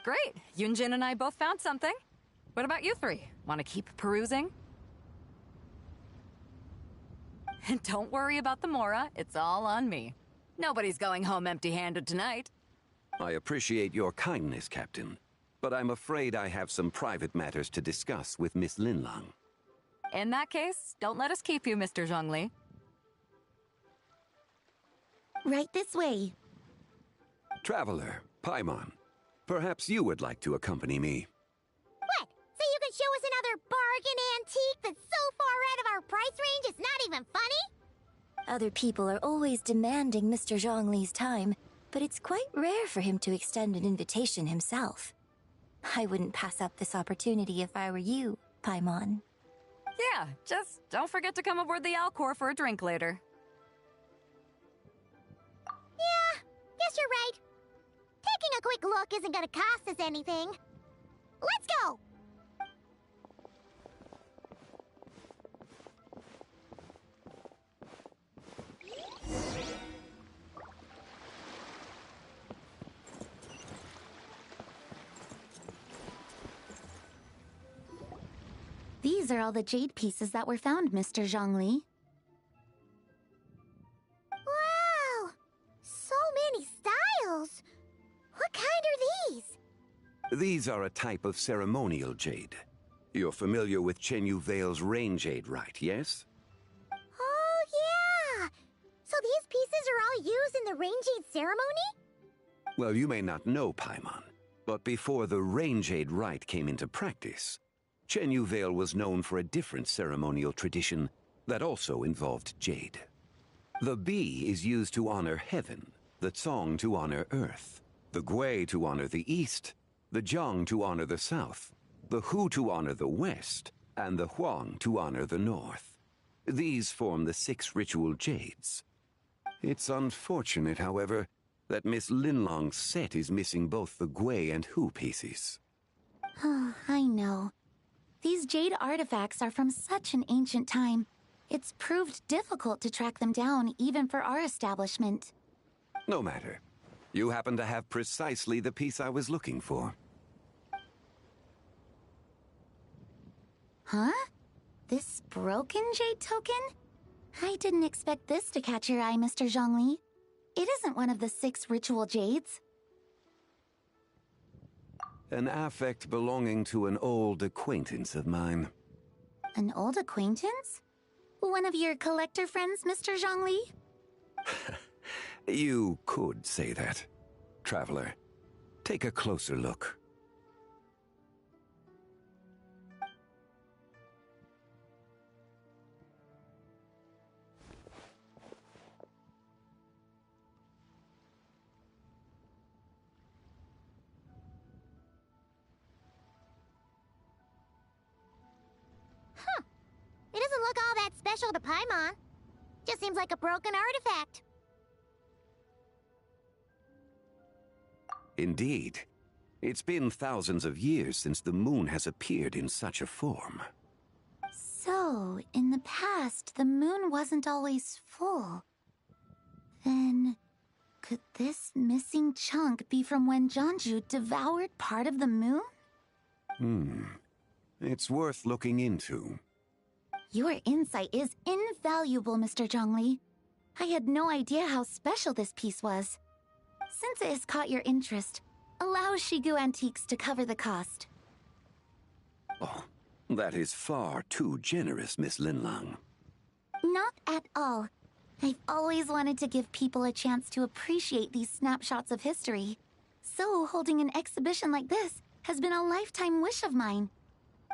Great. Yunjin and I both found something. What about you three? Want to keep perusing? And don't worry about the mora. It's all on me. Nobody's going home empty-handed tonight. I appreciate your kindness, Captain, but I'm afraid I have some private matters to discuss with Miss Linlong. In that case, don't let us keep you, Mr. Zhongli. Right this way. Traveler, Paimon, perhaps you would like to accompany me. What? So you can show us another bargain antique that's so far out of our price range it's not even funny? Other people are always demanding Mr. Zhongli's time, but it's quite rare for him to extend an invitation himself. I wouldn't pass up this opportunity if I were you, Paimon. Yeah, just don't forget to come aboard the Alcor for a drink later. Yeah, guess you're right. Taking a quick look isn't gonna cost us anything. Let's go! These are all the jade pieces that were found, Mr. Zhongli. Wow! So many styles! What kind are these? These are a type of ceremonial jade. You're familiar with Chenyu Vale's rain jade, right, yes? Oh, yeah! So these pieces are all used in the rain jade ceremony? Well, you may not know, Paimon, but before the rain jade rite came into practice, Chenyu Vale was known for a different ceremonial tradition that also involved jade. The bee is used to honor heaven, the Tsong to honor earth, the Gui to honor the east, the Jiang to honor the south, the Hu to honor the west, and the Huang to honor the north. These form the 6 ritual jades. It's unfortunate, however, that Miss Linlong's set is missing both the Gui and Hu pieces. Oh, I know. These jade artifacts are from such an ancient time. It's proved difficult to track them down, even for our establishment. No matter. You happen to have precisely the piece I was looking for. Huh? This broken jade token? I didn't expect this to catch your eye, Mr. Zhongli. it isn't one of the 6 ritual jades. An affect belonging to an old acquaintance of mine. An old acquaintance? One of your collector friends, Mr. Zhongli? You could say that. Traveler, take a closer look. It doesn't look all that special to Paimon. Just seems like a broken artifact. Indeed. It's been thousands of years since the moon has appeared in such a form. So, in the past, the moon wasn't always full. Then, could this missing chunk be from when Janju devoured part of the moon? It's worth looking into. Your insight is invaluable, Mr. Zhongli. I had no idea how special this piece was. Since it has caught your interest, allow Shigu Antiques to cover the cost. Oh, that is far too generous, Miss Linlang. Not at all. I've always wanted to give people a chance to appreciate these snapshots of history. So holding an exhibition like this has been a lifetime wish of mine.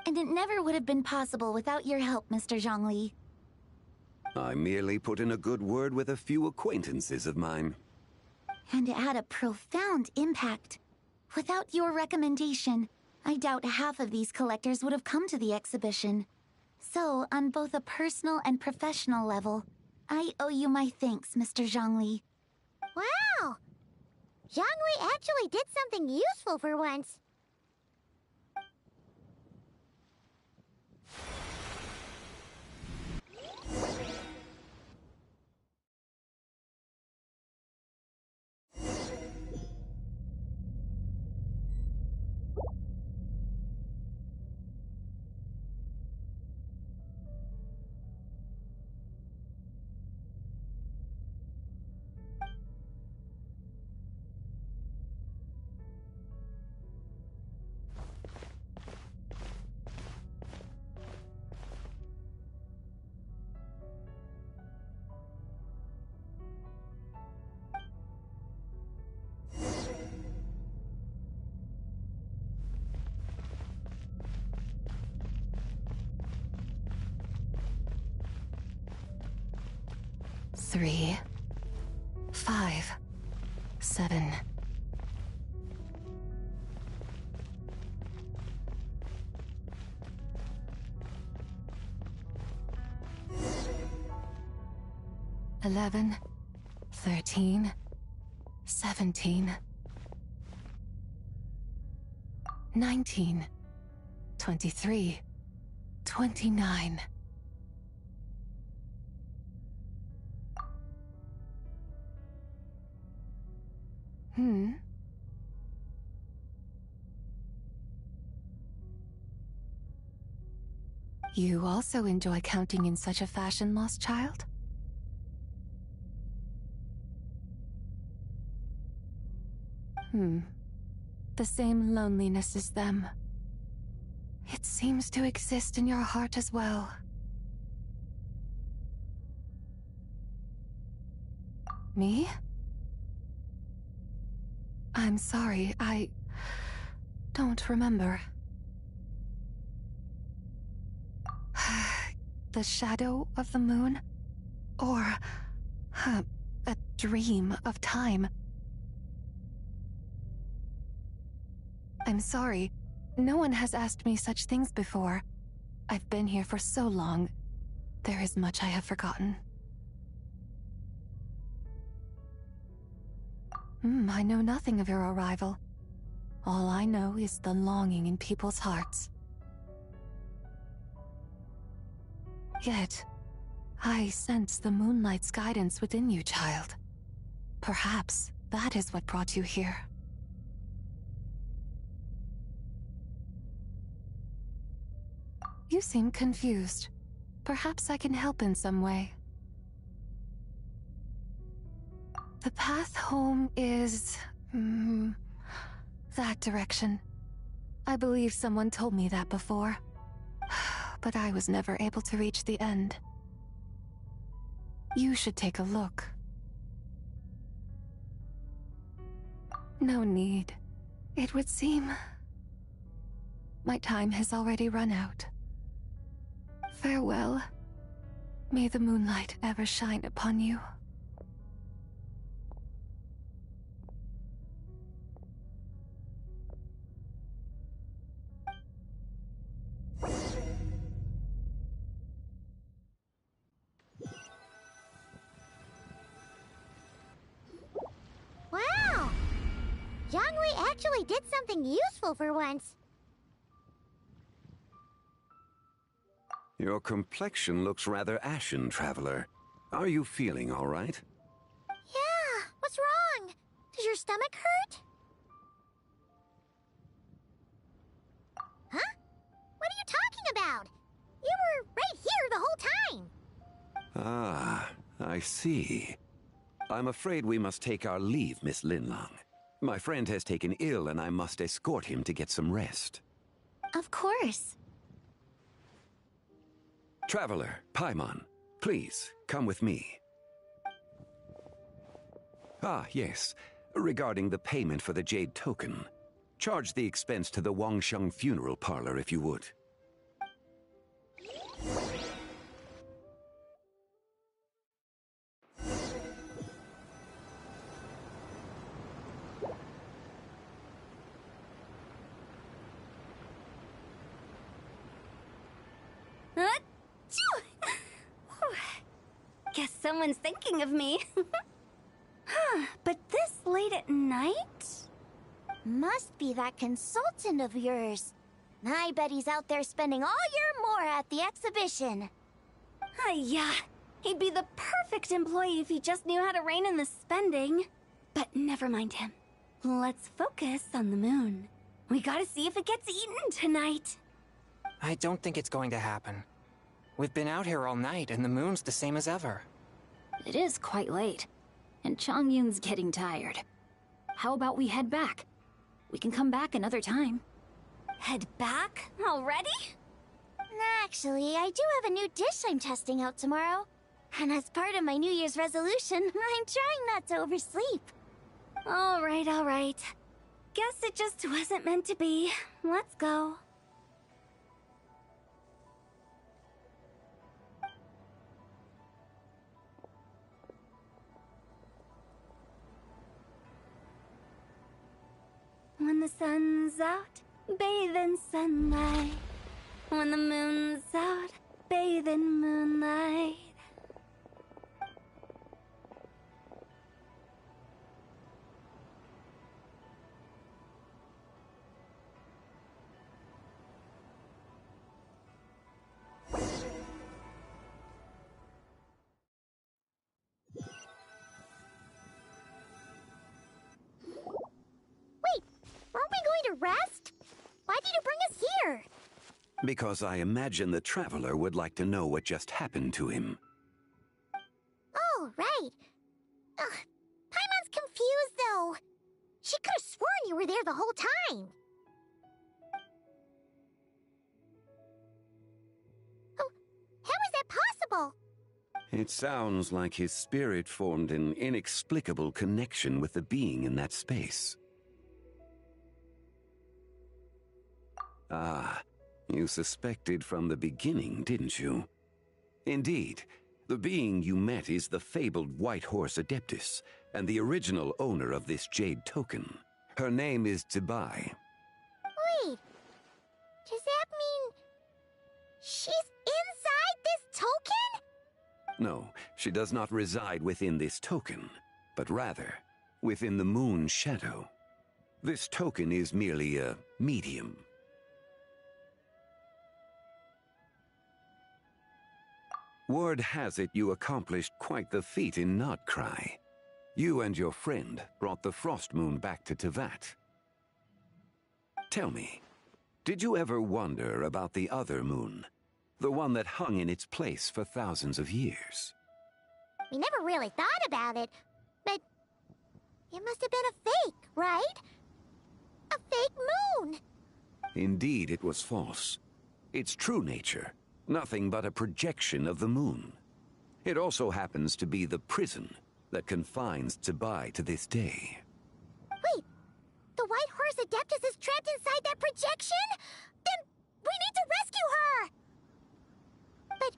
And it never would have been possible without your help, Mr. Zhongli. I merely put in a good word with a few acquaintances of mine. And it had a profound impact. Without your recommendation, I doubt half of these collectors would have come to the exhibition. So, on both a personal and professional level, I owe you my thanks, Mr. Zhongli. Wow! Zhongli actually did something useful for once. Three, 5, 7. Eleven, 13, 17, 19, 23, 29. You also enjoy counting in such a fashion, lost child? The same loneliness as them. It seems to exist in your heart as well. Me? I'm sorry, I don't remember. The shadow of the moon? Or a dream of time? I'm sorry. No one has asked me such things before. I've been here for so long. There is much I have forgotten. I know nothing of your arrival. All I know is the longing in people's hearts. Yet, I sense the moonlight's guidance within you, child. Perhaps that is what brought you here. You seem confused. Perhaps I can help in some way. The path home is... that direction. I believe someone told me that before. But I was never able to reach the end. You should take a look. No need. It would seem... my time has already run out. Farewell. May the moonlight ever shine upon you. Wow! Jiangwei actually did something useful for once. Your complexion looks rather ashen, Traveler. Are you feeling all right? Yeah, what's wrong? Does your stomach hurt? Huh? What are you talking about? You were right here the whole time. Ah, I see. I'm afraid we must take our leave, Miss Linlang. My friend has taken ill and I must escort him to get some rest. Of course. Traveler, Paimon, please, come with me. Ah, yes. Regarding the payment for the Jade Token. Charge the expense to the Wangsheng Funeral Parlor if you would. Guess someone's thinking of me. But this late at night? Must be that consultant of yours. I bet he's out there spending all year more at the exhibition. Yeah, he'd be the perfect employee if he just knew how to rein in the spending. But never mind him. Let's focus on the moon. We gotta see if it gets eaten tonight. I don't think it's going to happen. We've been out here all night, and the moon's the same as ever. It is quite late, and Chongyun's getting tired. How about we head back? We can come back another time. Head back? Already? Actually, I do have a new dish I'm testing out tomorrow. And as part of my New Year's resolution, I'm trying not to oversleep. All right. Guess it just wasn't meant to be. Let's go. When the sun's out, bathe in sunlight. When the moon's out, bathe in moonlight. Aren't we going to rest? Why did you bring us here? Because I imagine the Traveler would like to know what just happened to him. Oh, right. Paimon's confused, though. She could have sworn you were there the whole time. Oh, how is that possible? It sounds like his spirit formed an inexplicable connection with the being in that space. Ah, you suspected from the beginning, didn't you? Indeed, the being you met is the fabled White Horse Adeptus, and the original owner of this Jade Token. Her name is Zibai. Wait, does that mean she's inside this token? No, she does not reside within this token, but rather within the moon's shadow. This token is merely a medium. Word has it you accomplished quite the feat in Notcry. You and your friend brought the Frost Moon back to Tevat. Tell me, did you ever wonder about the other moon? The one that hung in its place for thousands of years? We never really thought about it, but It must have been a fake, right? A fake moon! Indeed, it was false. Its true nature, nothing but a projection of the moon. It also happens to be the prison that confines Zibai to this day. Wait, the White Horse Adeptus is trapped inside that projection? Then we need to rescue her! But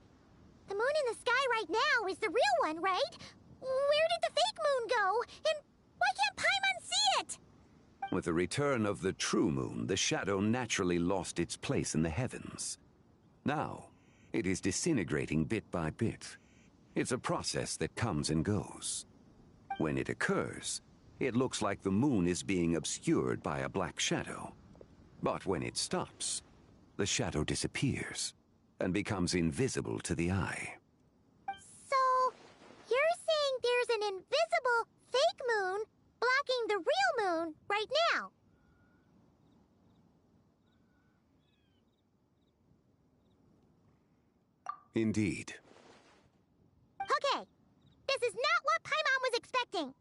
the moon in the sky right now is the real one, right? Where did the fake moon go? And why can't Paimon see it? With the return of the true moon, the shadow naturally lost its place in the heavens. Now, it is disintegrating bit by bit. It's a process that comes and goes. When it occurs, it looks like the moon is being obscured by a black shadow. But when it stops, the shadow disappears and becomes invisible to the eye. So, you're saying there's an invisible fake moon blocking the real moon right now? Indeed. Okay, this is not what Paimon was expecting.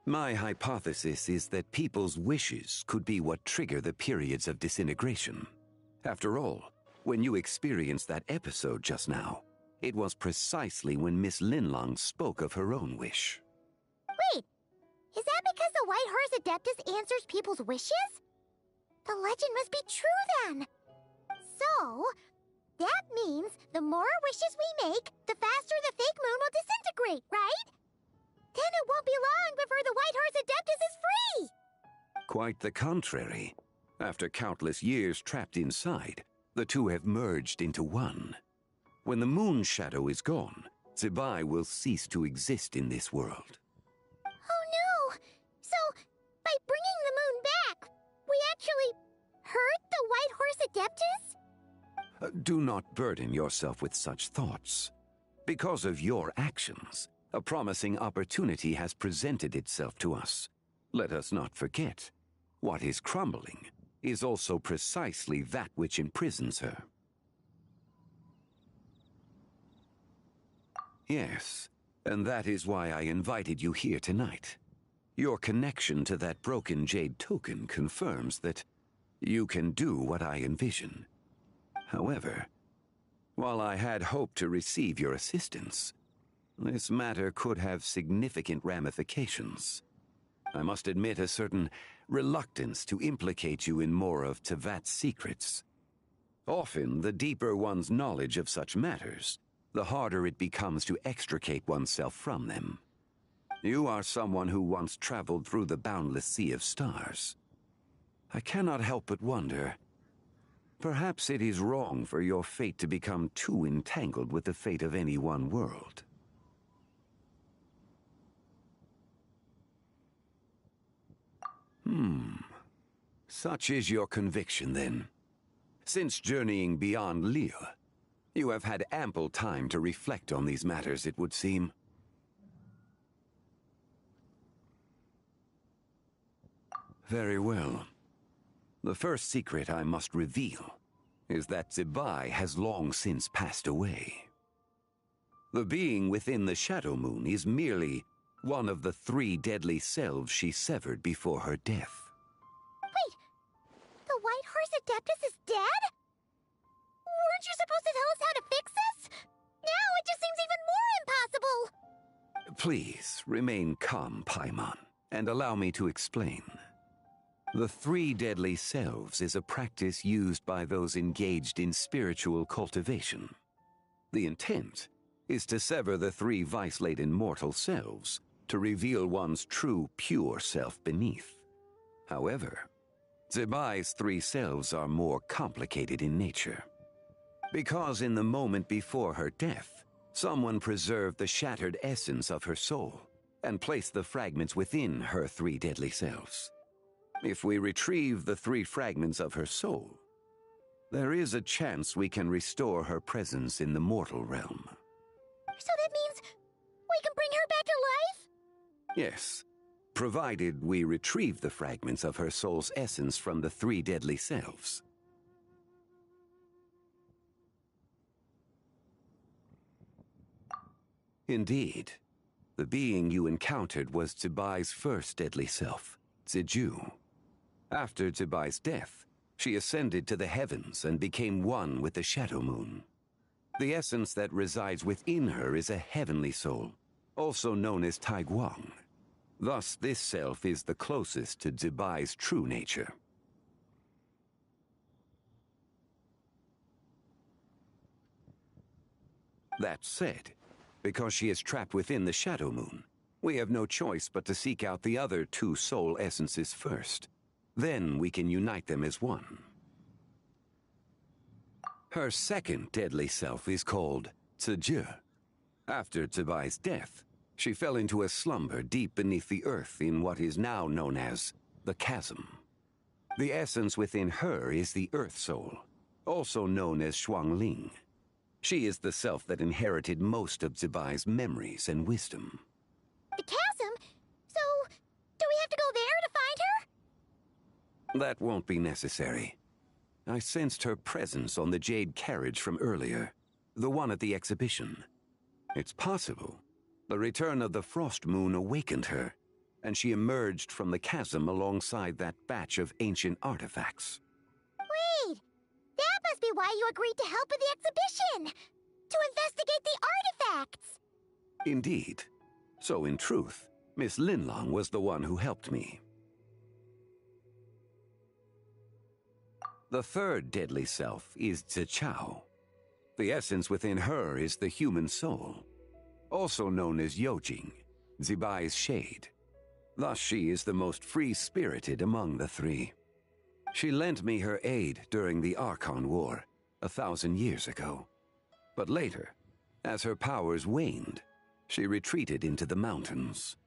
My hypothesis is that people's wishes could be what trigger the periods of disintegration. After all, when you experienced that episode just now, it was precisely when Miss Linlong spoke of her own wish. Wait, is that because the White Horse Adeptus answers people's wishes? The legend must be true then. So, that means the more wishes we make, the faster the fake moon will disintegrate, right? Then it won't be long before the White Horse Adeptus is free! Quite the contrary. After countless years trapped inside, the two have merged into one. When the moon shadow is gone, Zibai will cease to exist in this world. Oh no! So, by bringing the moon back, we actually hurt the White Horse Adeptus? Do not burden yourself with such thoughts. Because of your actions, a promising opportunity has presented itself to us. Let us not forget, what is crumbling is also precisely that which imprisons her. Yes, and that is why I invited you here tonight. Your connection to that broken jade token confirms that you can do what I envision. However, while I had hoped to receive your assistance, this matter could have significant ramifications. I must admit a certain reluctance to implicate you in more of Tevat's secrets. Often, the deeper one's knowledge of such matters, the harder it becomes to extricate oneself from them. You are someone who once traveled through the boundless sea of stars. I cannot help but wonder, perhaps it is wrong for your fate to become too entangled with the fate of any one world. Such is your conviction, then. Since journeying beyond Lille, you have had ample time to reflect on these matters, it would seem. Very well. The first secret I must reveal is that Zibai has long since passed away. The being within the Shadow Moon is merely one of the 3 deadly selves she severed before her death. Wait, the White Horse Adeptus is dead? Weren't you supposed to tell us how to fix this? Now it just seems even more impossible! Please, remain calm, Paimon, and allow me to explain. The 3 deadly selves is a practice used by those engaged in spiritual cultivation. The intent is to sever the 3 vice-laden mortal selves to reveal one's true, pure self beneath. However, Zibai's 3 selves are more complicated in nature. Because in the moment before her death, someone preserved the shattered essence of her soul and placed the fragments within her 3 deadly selves. If we retrieve the 3 fragments of her soul, there is a chance we can restore her presence in the mortal realm. So that means we can bring her back to life? Yes, provided we retrieve the fragments of her soul's essence from the 3 deadly selves. Indeed. The being you encountered was Zibai's first deadly self, Ziju. After Zibai's death, she ascended to the heavens and became one with the Shadow Moon. The essence that resides within her is a heavenly soul, also known as Taiguang. Thus, this self is the closest to Zibai's true nature. That said, because she is trapped within the Shadow Moon, we have no choice but to seek out the other two soul essences first. Then we can unite them as one. Her second deadly self is called Ziji. After Zibai's death, she fell into a slumber deep beneath the earth in what is now known as the Chasm. The essence within her is the Earth Soul, also known as Shuangling. She is the self that inherited most of Zibai's memories and wisdom. The chasm? So, do we have to go there to find her? That won't be necessary. I sensed her presence on the jade carriage from earlier, the one at the exhibition. It's possible the return of the Frost Moon awakened her, and she emerged from the chasm alongside that batch of ancient artifacts. Wait! That must be why you agreed to help with the exhibition! To investigate the artifacts! Indeed. So in truth, Miss Linlong was the one who helped me. The third deadly self is Zichao. The essence within her is the human soul, also known as Yojing, Zibai's shade. Thus she is the most free-spirited among the three. She lent me her aid during the Archon War, 1,000 years ago. But later, as her powers waned, she retreated into the mountains.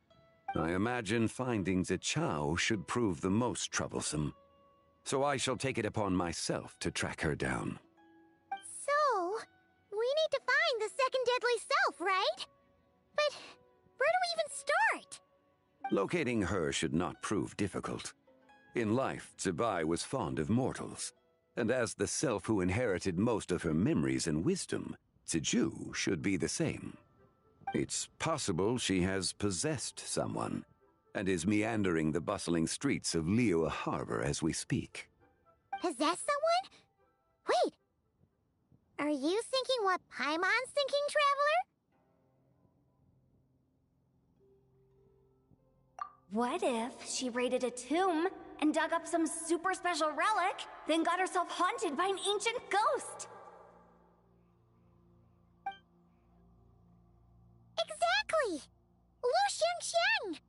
I imagine finding Zichao should prove the most troublesome, so I shall take it upon myself to track her down. So, we need to find the second deadly self, right? But where do we even start? Locating her should not prove difficult. In life, Zibai was fond of mortals, and as the self who inherited most of her memories and wisdom, Ziju should be the same. It's possible she has possessed someone, and is meandering the bustling streets of Liyue Harbor as we speak. Possess someone? Wait! Are you thinking what Paimon's thinking, Traveler? What if she raided a tomb and dug up some super special relic, then got herself haunted by an ancient ghost? Exactly! Lu Xiangxiang!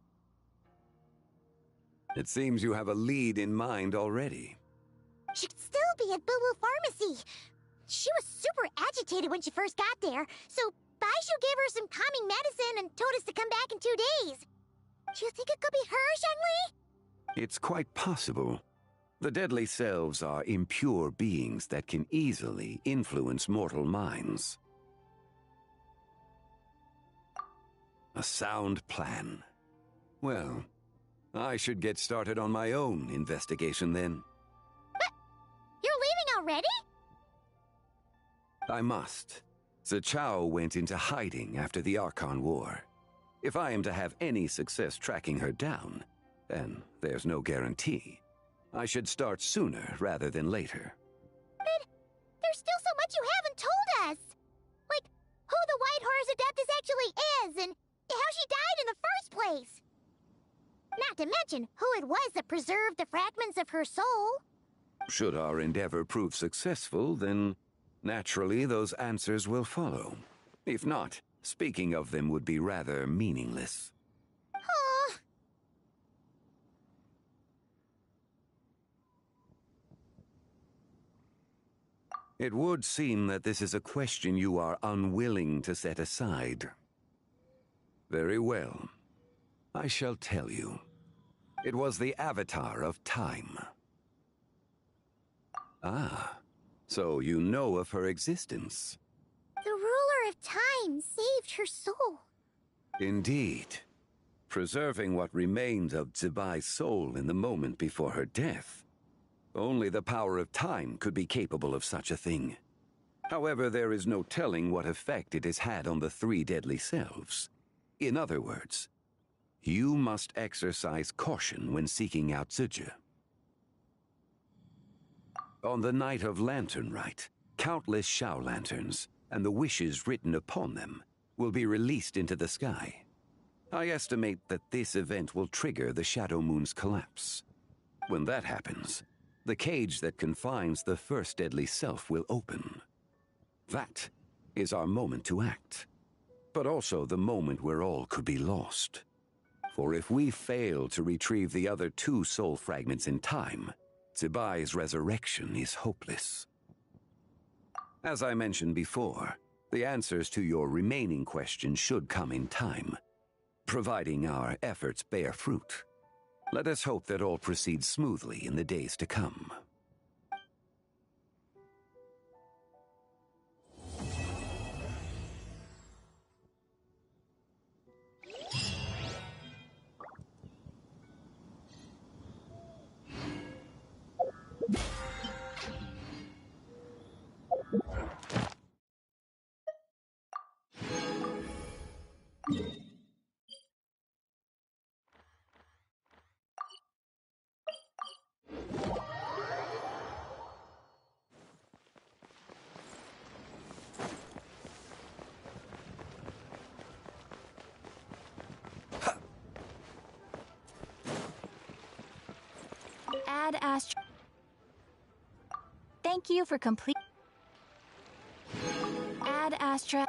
It seems you have a lead in mind already. She'd still be at Boo Boo Pharmacy. She was super agitated when she first got there, so Baishu gave her some calming medicine and told us to come back in 2 days. Do you think it could be her, Zhengli? It's quite possible. The deadly selves are impure beings that can easily influence mortal minds. A sound plan. Well, I should get started on my own investigation then. But you're leaving already? I must. Zichao went into hiding after the Archon War. If I am to have any success tracking her down, and there's no guarantee, I should start sooner rather than later. But there's still so much you haven't told us! Like, who the White Horse Adeptus actually is, and how she died in the first place! Not to mention who it was that preserved the fragments of her soul. Should our endeavor prove successful, then naturally those answers will follow. If not, speaking of them would be rather meaningless. Huh. It would seem that this is a question you are unwilling to set aside. Very well. I shall tell you. It was the Avatar of Time. Ah, so you know of her existence. The ruler of time saved her soul. Indeed. Preserving what remained of Zibai's soul in the moment before her death. Only the power of time could be capable of such a thing. However, there is no telling what effect it has had on the three deadly selves. In other words, you must exercise caution when seeking out Zuje. On the night of Lantern Rite, countless Shao lanterns, and the wishes written upon them, will be released into the sky. I estimate that this event will trigger the Shadow Moon's collapse. When that happens, the cage that confines the first deadly self will open. That is our moment to act, but also the moment where all could be lost. For if we fail to retrieve the other two soul fragments in time, Zibai's resurrection is hopeless. As I mentioned before, the answers to your remaining questions should come in time, providing our efforts bear fruit. Let us hope that all proceeds smoothly in the days to come. Ad Astra. Thank you for complete. Ad Astra.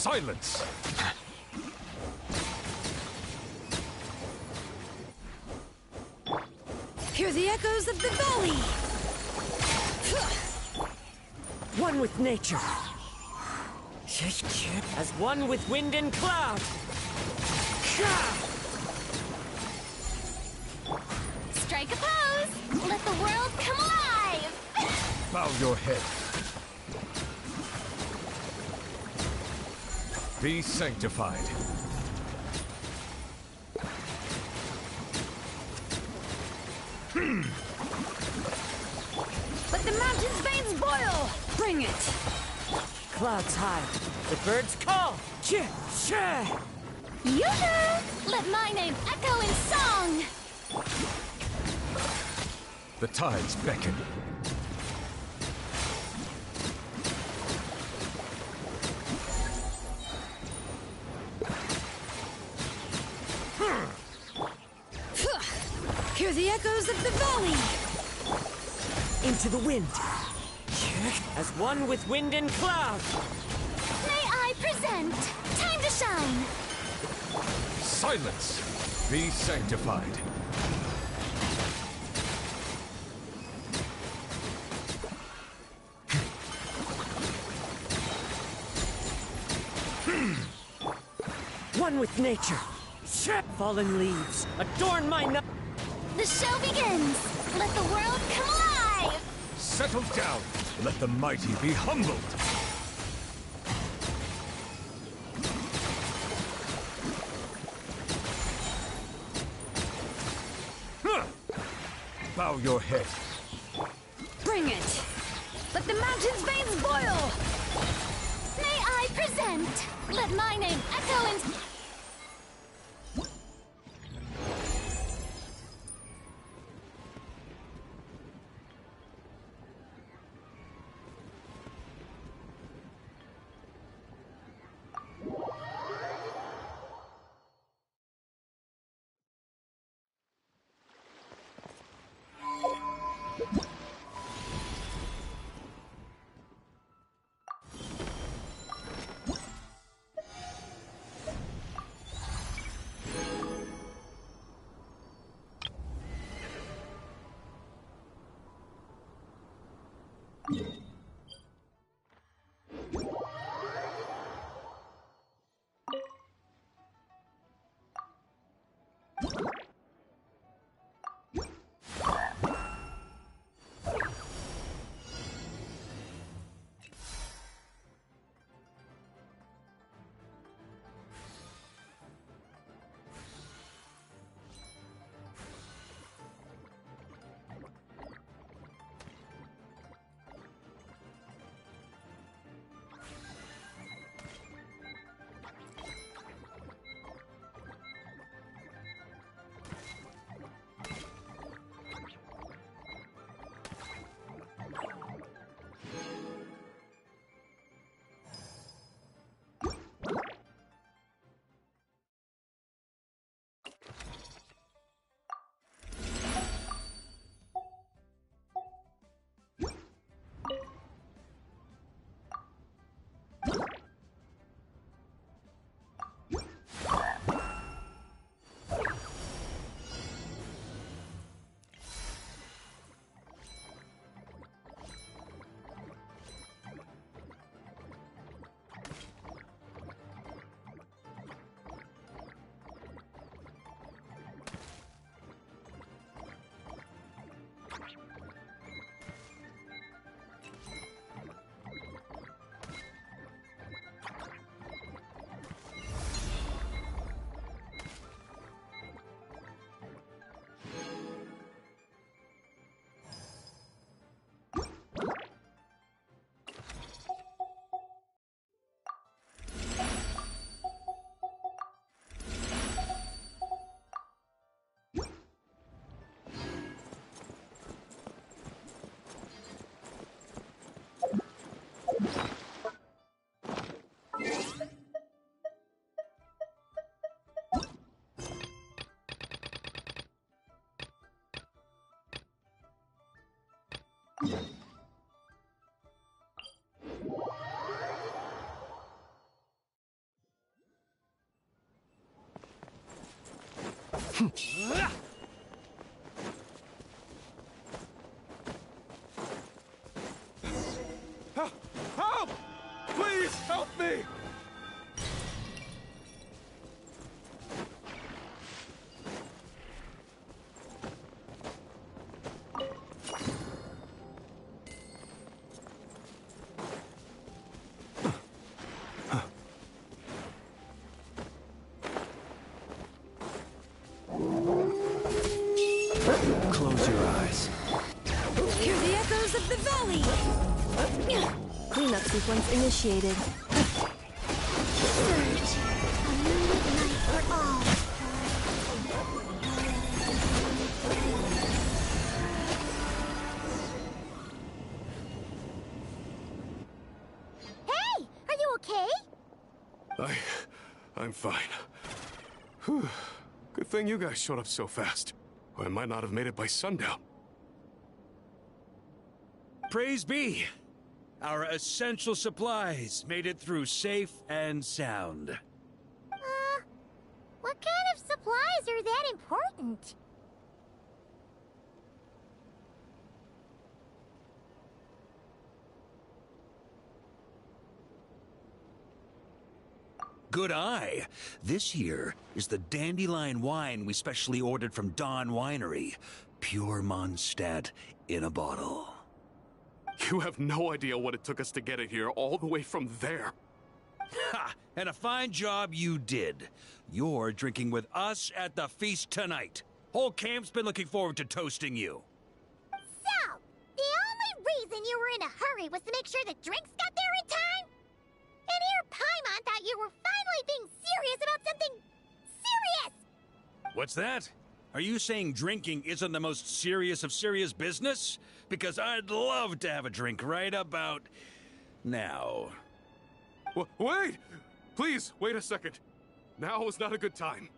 Silence! Hear the echoes of the valley! One with nature. As one with wind and cloud. Strike a pose! Let the world come alive! Bow your head. Be sanctified. Let the mountain's veins boil! Bring it! Clouds high. The birds call! Yoo-hoo! Let my name echo in song! The tides beckon. Hear the echoes of the valley! Into the wind. As one with wind and cloud. May I present? Time to shine! Silence! Be sanctified. One with nature. Fallen leaves adorn my night. The show begins! Let the world come alive! Settle down! Let the mighty be humbled! Bow your head. Bring it! Let the mountain's veins boil! May I present? Let my name echo in... Help! Please help me! Close your eyes. Hear the echoes of the valley! Cleanup sequence initiated. Surge. A moonlit night for all. Hey! Are you okay? I'm fine. Whew. Good thing you guys showed up so fast. Or I might not have made it by sundown. Praise be! Our essential supplies made it through safe and sound. What kind of supplies are that important? Good eye. This here is the dandelion wine we specially ordered from Dawn Winery. Pure Mondstadt in a bottle. You have no idea what it took us to get it here, all the way from there. Ha! And a fine job you did. You're drinking with us at the feast tonight. Whole camp's been looking forward to toasting you. So, the only reason you were in a hurry was to make sure the drinks got there in time? And here Paimon thought you were finally being serious about something serious! What's that? Are you saying drinking isn't the most serious of serious business? Because I'd love to have a drink right about now. Wait! Please, wait a second. Now is not a good time.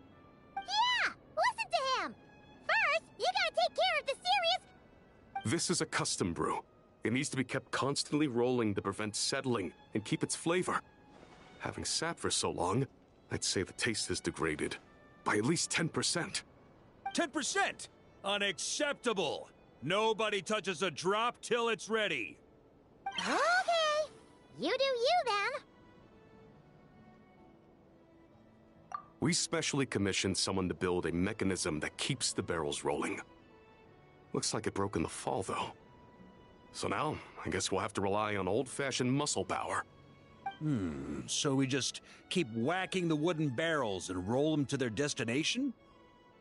Yeah! Listen to him! First, you gotta take care of the serious... This is a custom brew. It needs to be kept constantly rolling to prevent settling and keep its flavor. Having sat for so long, I'd say the taste has degraded by at least 10%. 10%? Unacceptable! Nobody touches a drop till it's ready. Okay. You do you, then. We specially commissioned someone to build a mechanism that keeps the barrels rolling. Looks like it broke in the fall, though. So now, I guess we'll have to rely on old-fashioned muscle power. So we just keep whacking the wooden barrels and roll them to their destination?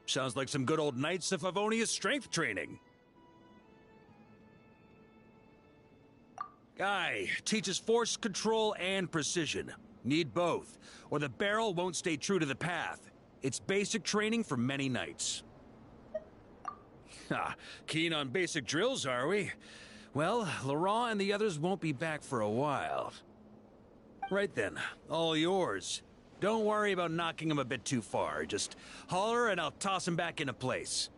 Sounds like some good old Knights of Favonius strength training. Aye, teaches force control and precision. Need both, or the barrel won't stay true to the path. It's basic training for many knights. Keen on basic drills, are we? Well, Laurent and the others won't be back for a while. Right then, all yours. Don't worry about knocking him a bit too far. Just holler and I'll toss him back into place.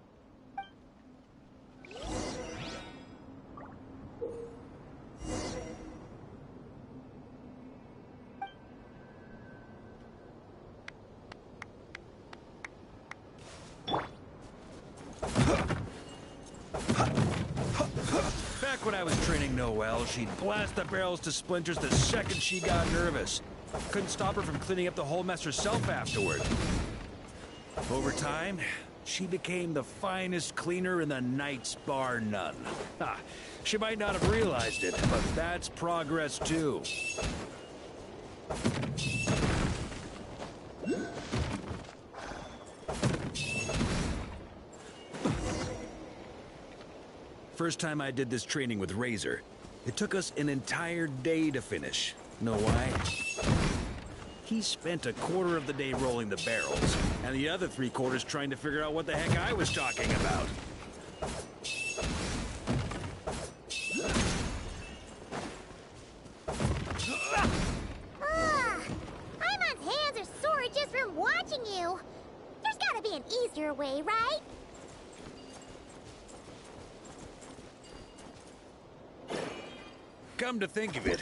Back when I was training Noelle, she'd blast the barrels to splinters the second she got nervous. Couldn't stop her from cleaning up the whole mess herself afterward. Over time, she became the finest cleaner in the Knights, bar none. She might not have realized it, but that's progress too. First time I did this training with Razor, it took us an entire day to finish. Know why? He spent a quarter of the day rolling the barrels, and the other 3/4 trying to figure out what the heck I was talking about. Paimon's hands are sore just from watching you. There's gotta be an easier way, right? Come to think of it.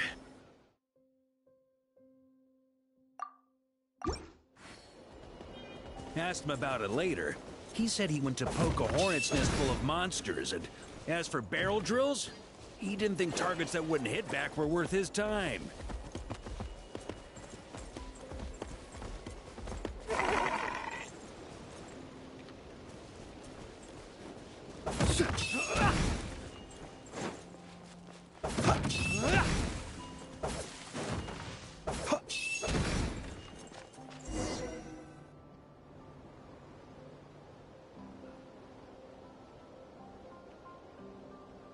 Asked him about it later. He said he went to poke a hornet's nest full of monsters, and as for barrel drills, he didn't think targets that wouldn't hit back were worth his time.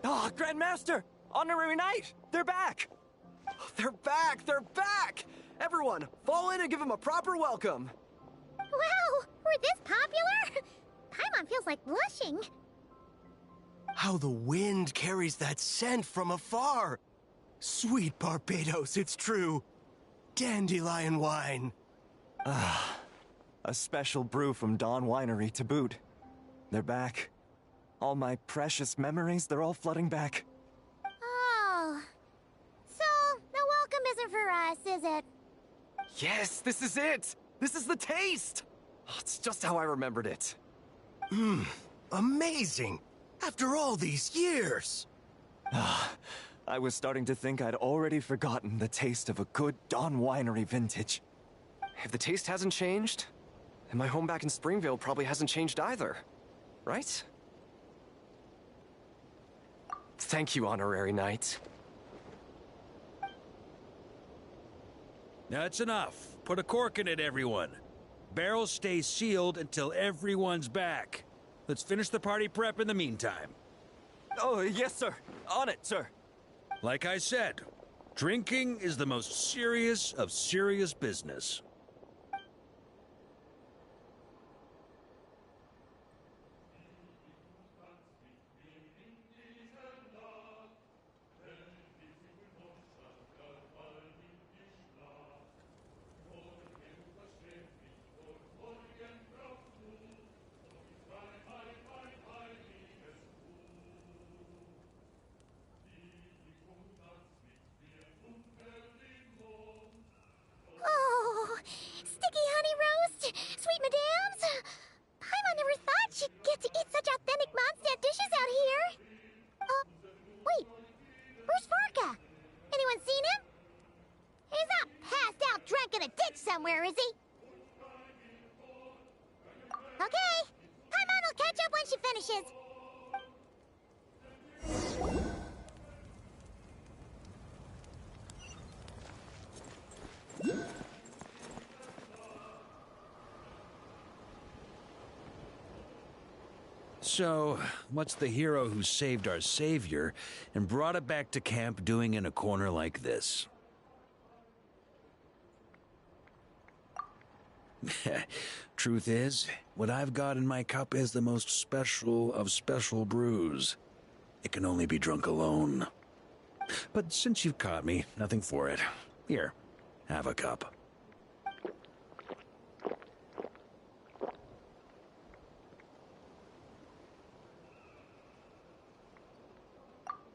Ah, Grandmaster! Honorary Knight! They're back! They're back! They're back! Everyone, fall in and give them a proper welcome! Wow! We're this popular? Paimon feels like blushing. How the wind carries that scent from afar! Sweet Barbados, it's true! Dandelion wine! Ah, a special brew from Dawn Winery to boot. They're back. All my precious memories, they're all flooding back. Oh. So, the welcome isn't for us, is it? Yes, this is it! This is the taste! Oh, it's just how I remembered it. Amazing! After all these years! I was starting to think I'd already forgotten the taste of a good Dawn Winery vintage. If the taste hasn't changed, then my home back in Springvale probably hasn't changed either. Right? Thank you, Honorary Knight. That's enough. Put a cork in it, everyone. Barrels stay sealed until everyone's back. Let's finish the party prep in the meantime. Oh, yes, sir. On it, sir. Like I said, drinking is the most serious of serious business. Oh, sticky honey roast, sweet madams. Paimon never thought she'd get to eat such authentic Mondstadt dishes out here. Wait, where's Farka? Anyone seen him? He's not passed out drunk in a ditch somewhere, is he? Okay, Paimon will catch up when she finishes. So, what's the hero who saved our savior and brought it back to camp doing in a corner like this? Truth is, what I've got in my cup is the most special of special brews. It can only be drunk alone. But since you've caught me, nothing for it. Here, have a cup.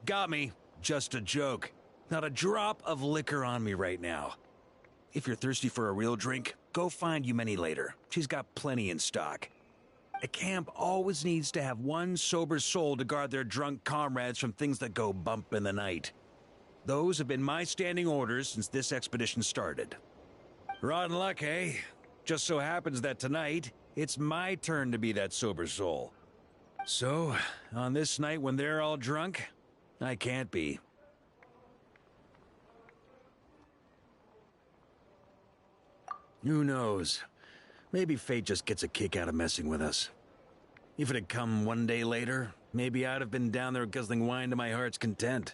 Got me. Just a joke. Not a drop of liquor on me right now. If you're thirsty for a real drink, go find Yumeni later. She's got plenty in stock. A camp always needs to have one sober soul to guard their drunk comrades from things that go bump in the night. Those have been my standing orders since this expedition started. Rotten luck, eh? Just so happens that tonight, it's my turn to be that sober soul. So, on this night when they're all drunk, I can't be. Who knows? Maybe fate just gets a kick out of messing with us. If it had come one day later, maybe I'd have been down there guzzling wine to my heart's content.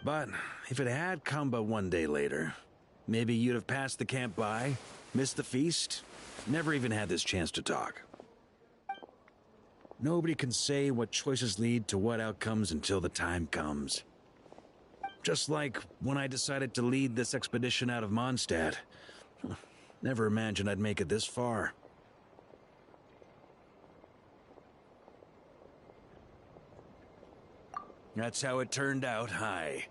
But if it had come but one day later, maybe you'd have passed the camp by, missed the feast, never even had this chance to talk. Nobody can say what choices lead to what outcomes until the time comes. Just like when I decided to lead this expedition out of Mondstadt. Never imagined I'd make it this far. That's how it turned out, aye.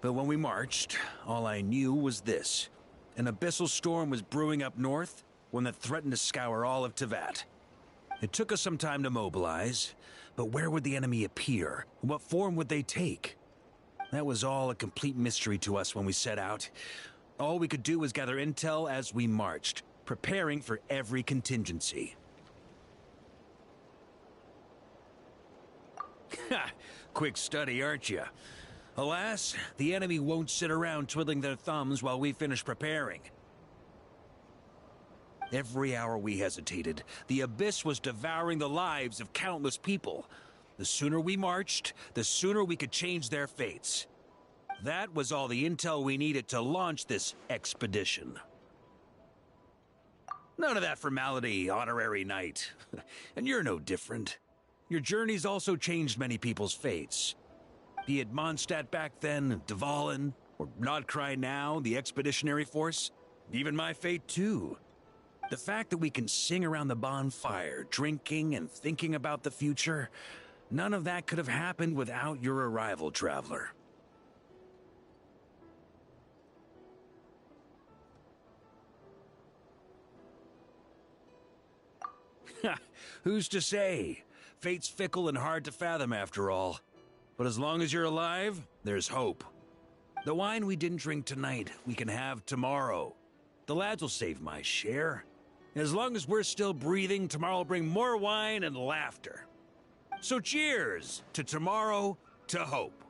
But when we marched, all I knew was this. An abyssal storm was brewing up north, one that threatened to scour all of Tevat. It took us some time to mobilize, but where would the enemy appear? What form would they take? That was all a complete mystery to us when we set out. All we could do was gather intel as we marched, preparing for every contingency. Ha! Quick study, aren't you? Alas, the enemy won't sit around twiddling their thumbs while we finish preparing. Every hour we hesitated, the abyss was devouring the lives of countless people. The sooner we marched, the sooner we could change their fates. That was all the intel we needed to launch this expedition. None of that formality, honorary knight. And you're no different. Your journey's also changed many people's fates. Be it Mondstadt back then, Dvalin, or Nodcry now, the expeditionary force. Even my fate, too. The fact that we can sing around the bonfire, drinking and thinking about the future, none of that could have happened without your arrival, traveler. Who's to say? Fate's fickle and hard to fathom after all. But as long as you're alive, there's hope. The wine we didn't drink tonight, we can have tomorrow. The lads will save my share. As long as we're still breathing, tomorrow will bring more wine and laughter. So cheers to tomorrow, to hope.